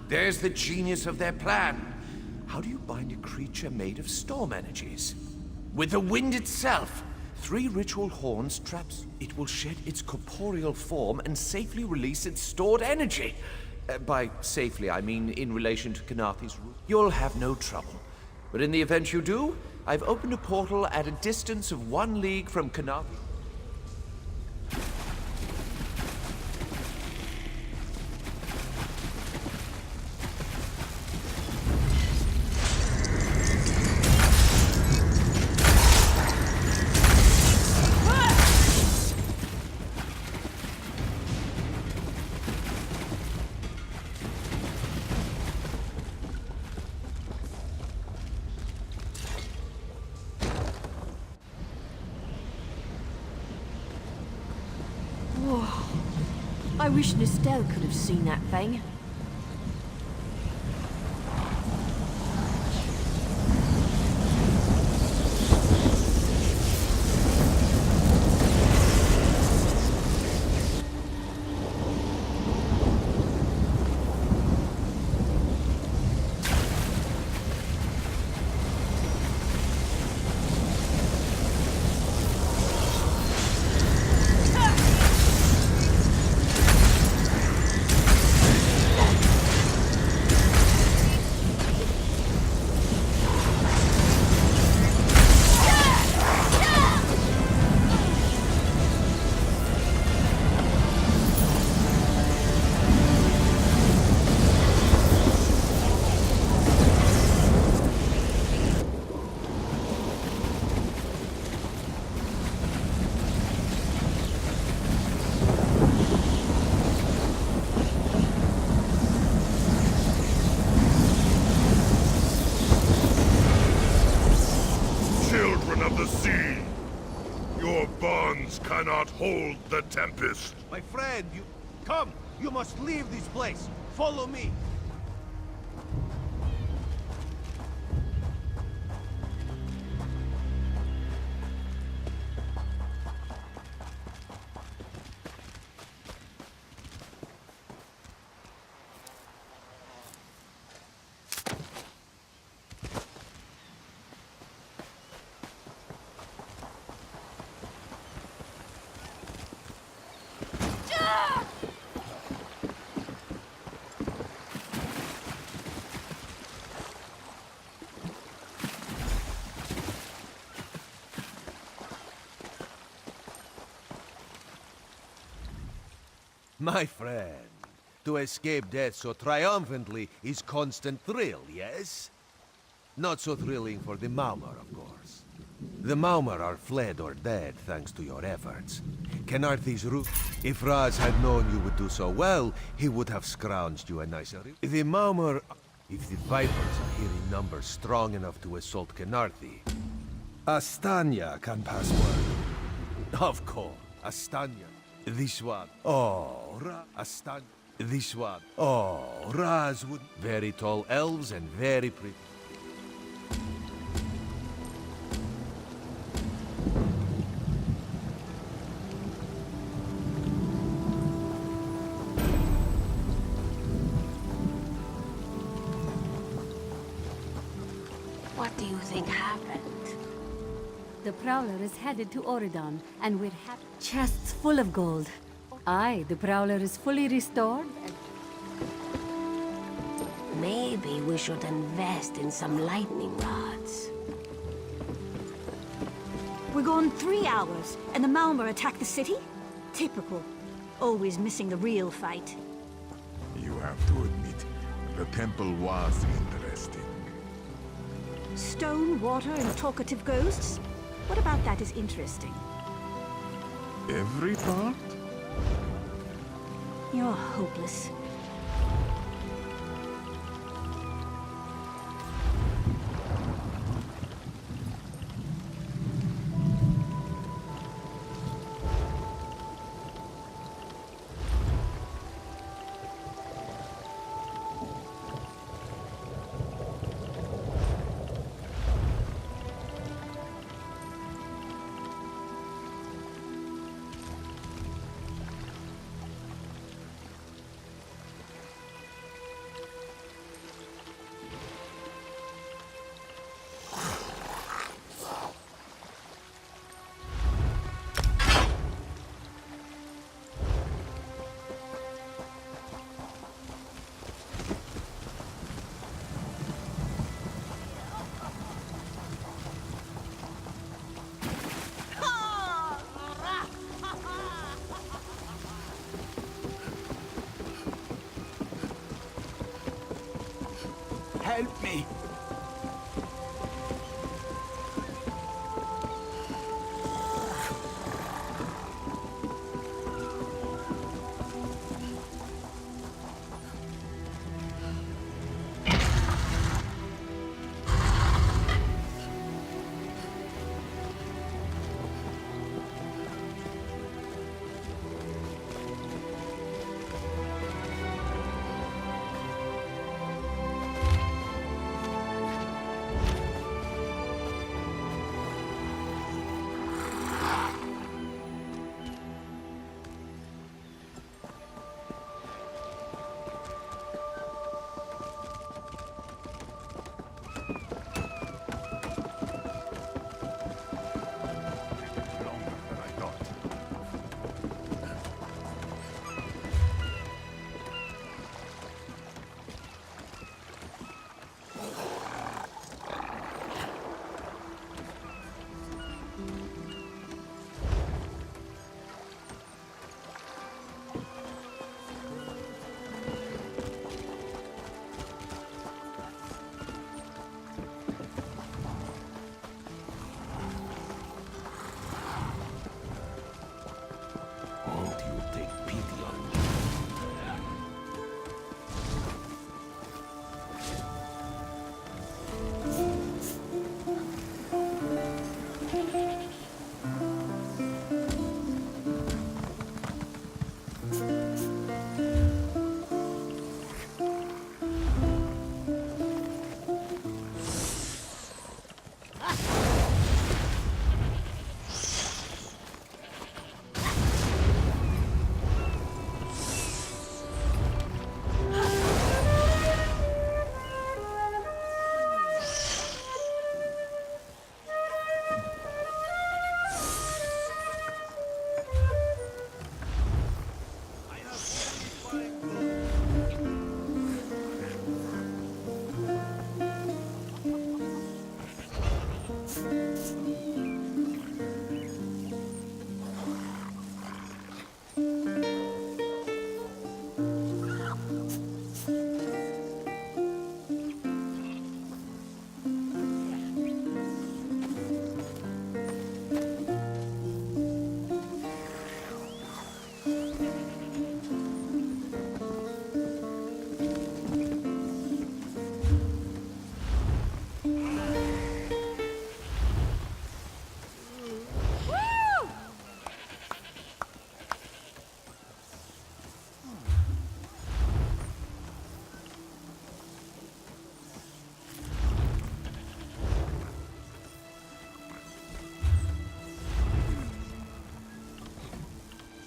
C: There's the genius of their plan. How do you bind a creature made of storm energies? With the wind itself. 3 ritual horns traps. It will shed its corporeal form and safely release its stored energy. By safely, I mean in relation to Kanathi's rule. You'll have no trouble. But in the event you do, I've opened a portal at a distance of 1 league from Kanathi.
T: I wish Nistel could have seen that thing.
N: Children of the sea! Your bonds cannot hold the tempest.
A: My friend, you... Come! You must leave this place! Follow me!
H: My friend, to escape death so triumphantly is constant thrill, yes? Not so thrilling for the Maumar, of course. The Maumar are fled or dead thanks to your efforts. Kenarthi's roof. If Raz had known you would do so well, he would have scrounged you a nicer... The Maumar... If the Vipers are here in numbers strong enough to assault Kenarthi, Astanya can pass word. Of course, Astanya. This one. Oh, Astanya. This one. Oh, Raz would... Very tall elves and very pretty.
P: What do you think happened?
J: The Prowler is headed to Oridon, and we're chests full of gold. Aye, the Prowler is fully restored.
P: Maybe we should invest in some lightning rods.
W: We're gone 3 hours, and the Malmer attack the city? Typical. Always missing the real fight.
F: You have to admit, the temple was interesting.
W: Stone, water, and talkative ghosts? What about that is interesting?
F: Every part?
W: You're hopeless.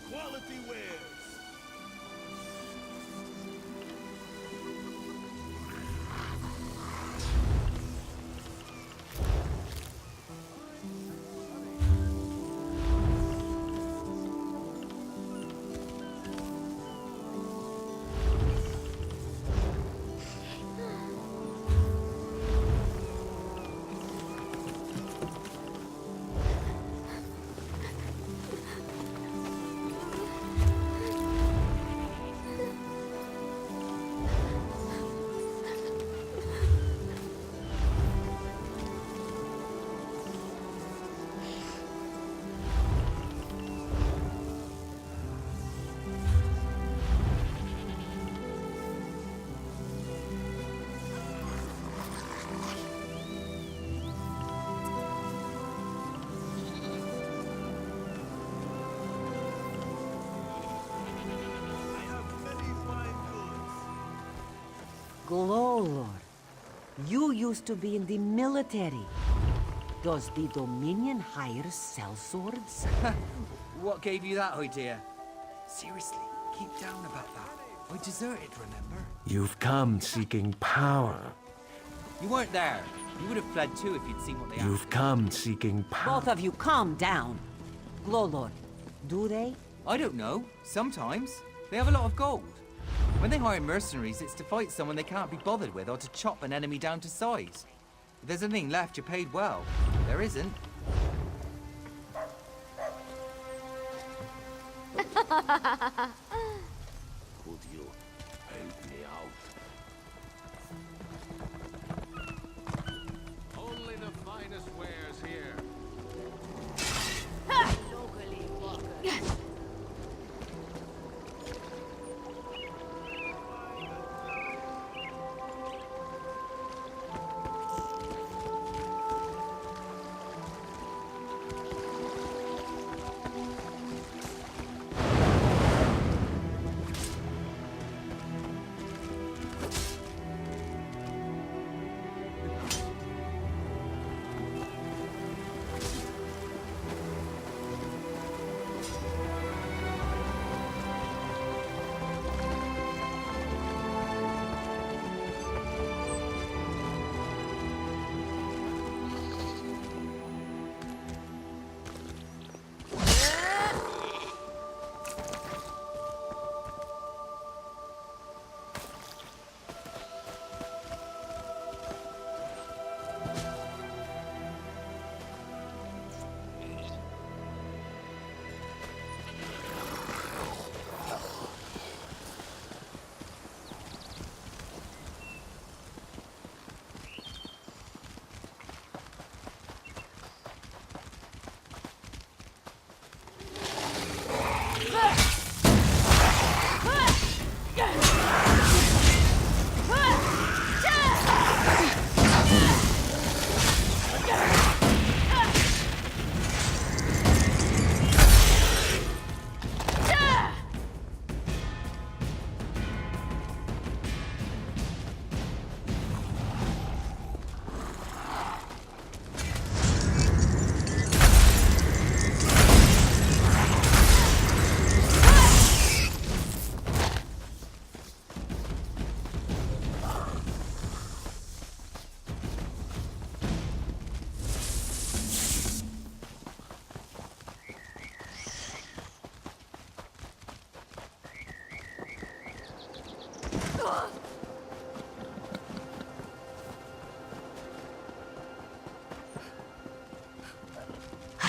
A: Quality wares.
M: Glowlord, you used to be in the military. Does the Dominion hire sellswords?
S: What gave you that idea? Seriously, keep down about that. I deserted, remember?
C: You've come seeking power.
S: You weren't there. You would have fled too if you'd seen what they
C: You've come seeking power.
M: Both of you calm down. Glowlord, do they?
S: I don't know. Sometimes. They have a lot of gold. When they hire mercenaries, it's to fight someone they can't be bothered with or to chop an enemy down to size. If there's anything left, you're paid well. There isn't.
N: Could you help me out? Only the finest wares here.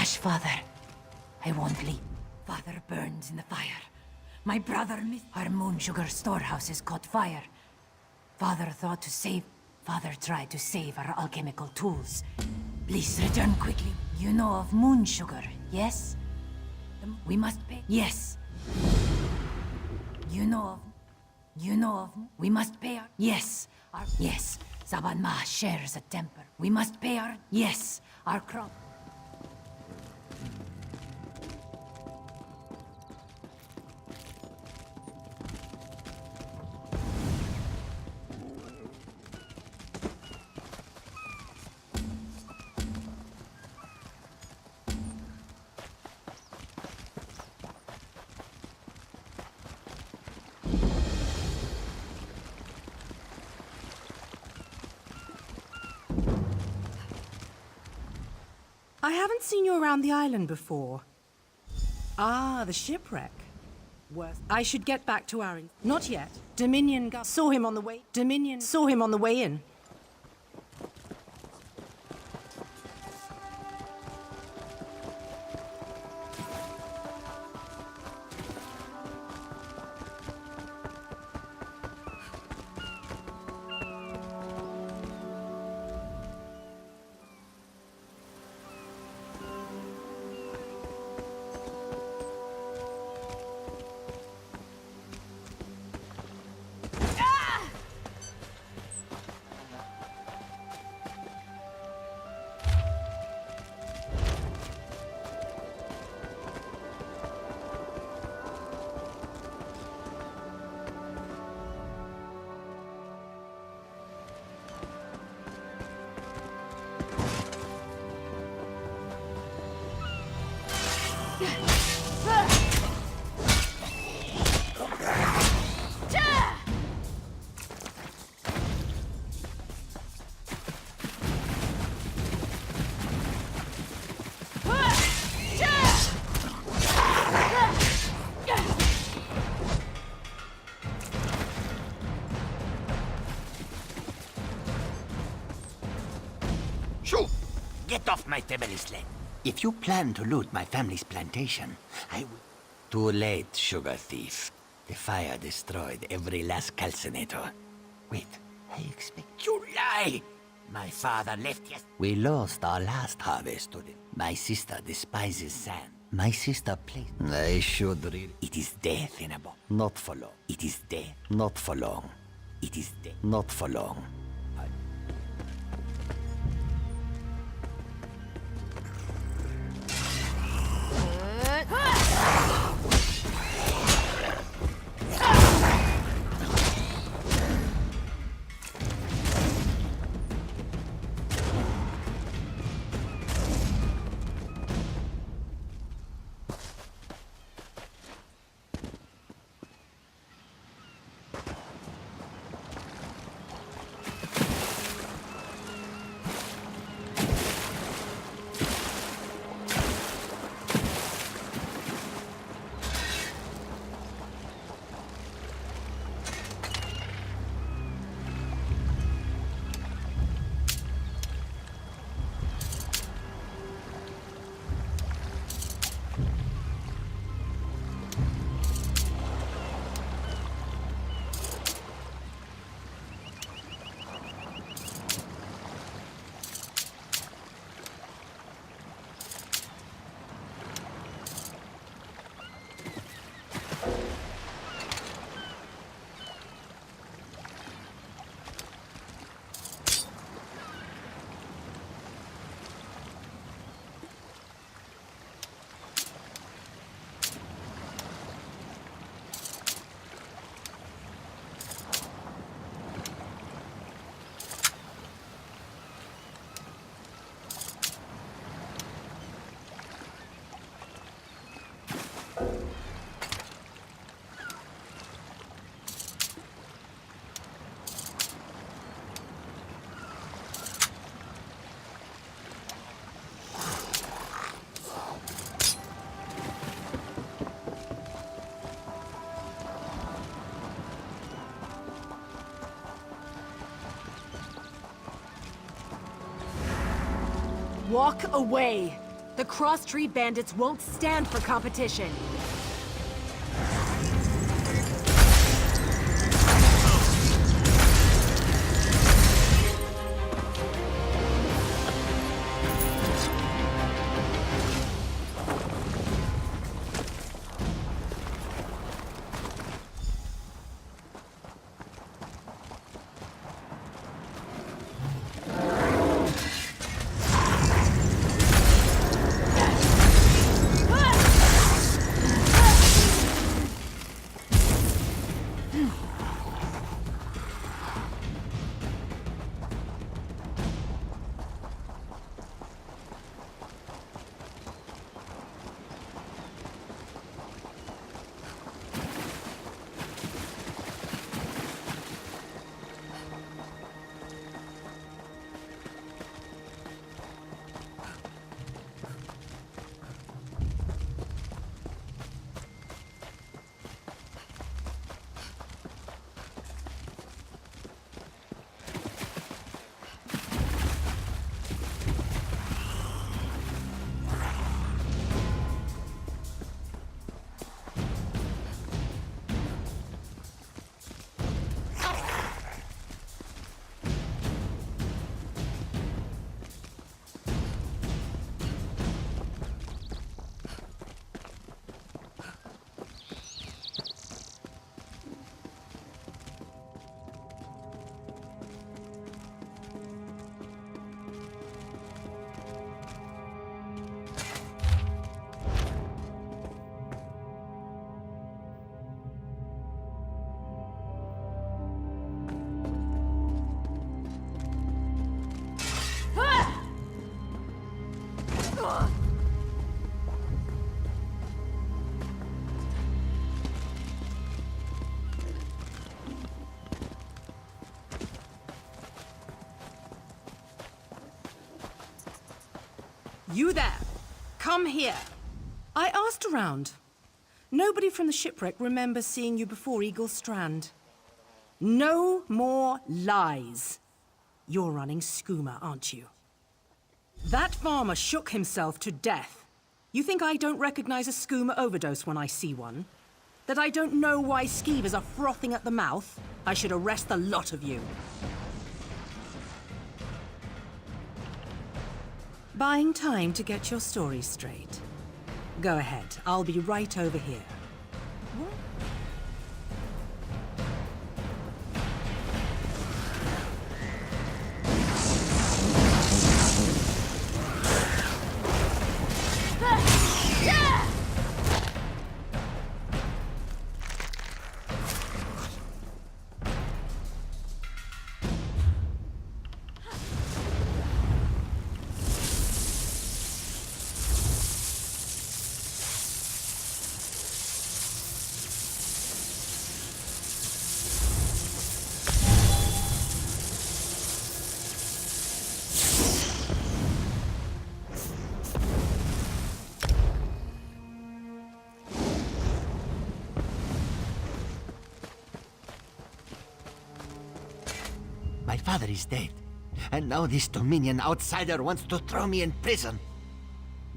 D: Hush, Father. I won't leave. Father burns in the fire. My brother, our moon sugar storehouse has caught fire. Father thought to save... Father tried to save our alchemical tools. Please return quickly. You know of moon sugar, yes? We must pay... Yes. You know of... We must pay our... Yes. Yes. Zaban Ma shares a temper. We must pay our... Yes. Our crop...
G: I haven't seen you around the island before. Ah, the shipwreck. Worth. I should get back to our... Not yet. Dominion saw him on the way... Dominion saw him on the way in.
V: Get off my family land. If you plan to loot my family's plantation, I will... Too late, sugar thief. The fire destroyed every last calcinator. Wait, I expect you lie. My father left yes. We lost our last harvest to it. My sister despises sand. My sister plays... I should read... It is death in a box. Not for long. It is death. Not for long. It is death. Not for long.
O: Walk away.
L: The Cross-Tree Bandits won't stand for competition.
G: You there! Come here! I asked around. Nobody from the shipwreck remembers seeing you before Eagle Strand. No more lies. You're running Skooma, aren't you? That farmer shook himself to death. You think I don't recognize a Skooma overdose when I see one? That I don't know why skeevers are frothing at the mouth? I should arrest the lot of you. Buying time to get your story straight. Go ahead, I'll be right over here. What?
V: My father is dead, and now this Dominion outsider wants to throw me in prison.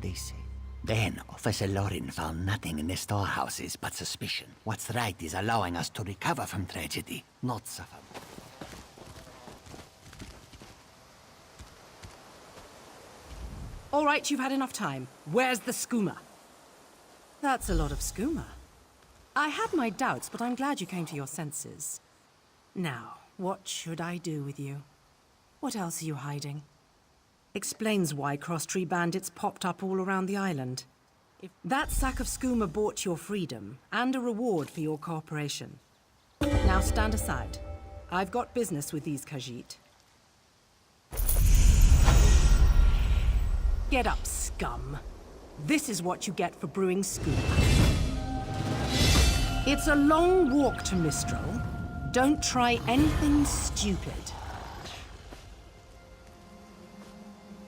V: They say. Then Officer Lorin found nothing in the storehouses but suspicion. What's right is allowing us to recover from tragedy, not suffer.
G: All right, you've had enough time. Where's the skooma? That's a lot of skooma. I had my doubts, but I'm glad you came to your senses. Now, what should I do with you? What else are you hiding? Explains why Cross-Tree Bandits popped up all around the island. If that sack of skooma bought your freedom, and a reward for your cooperation. Now stand aside. I've got business with these Khajiit. Get up, scum. This is what you get for brewing skooma. It's a long walk to Mistral. Don't try anything stupid.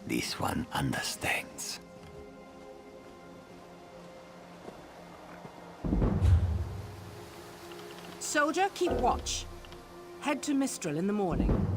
V: This one understands.
G: Soldier, keep watch. Head to Mistral in the morning.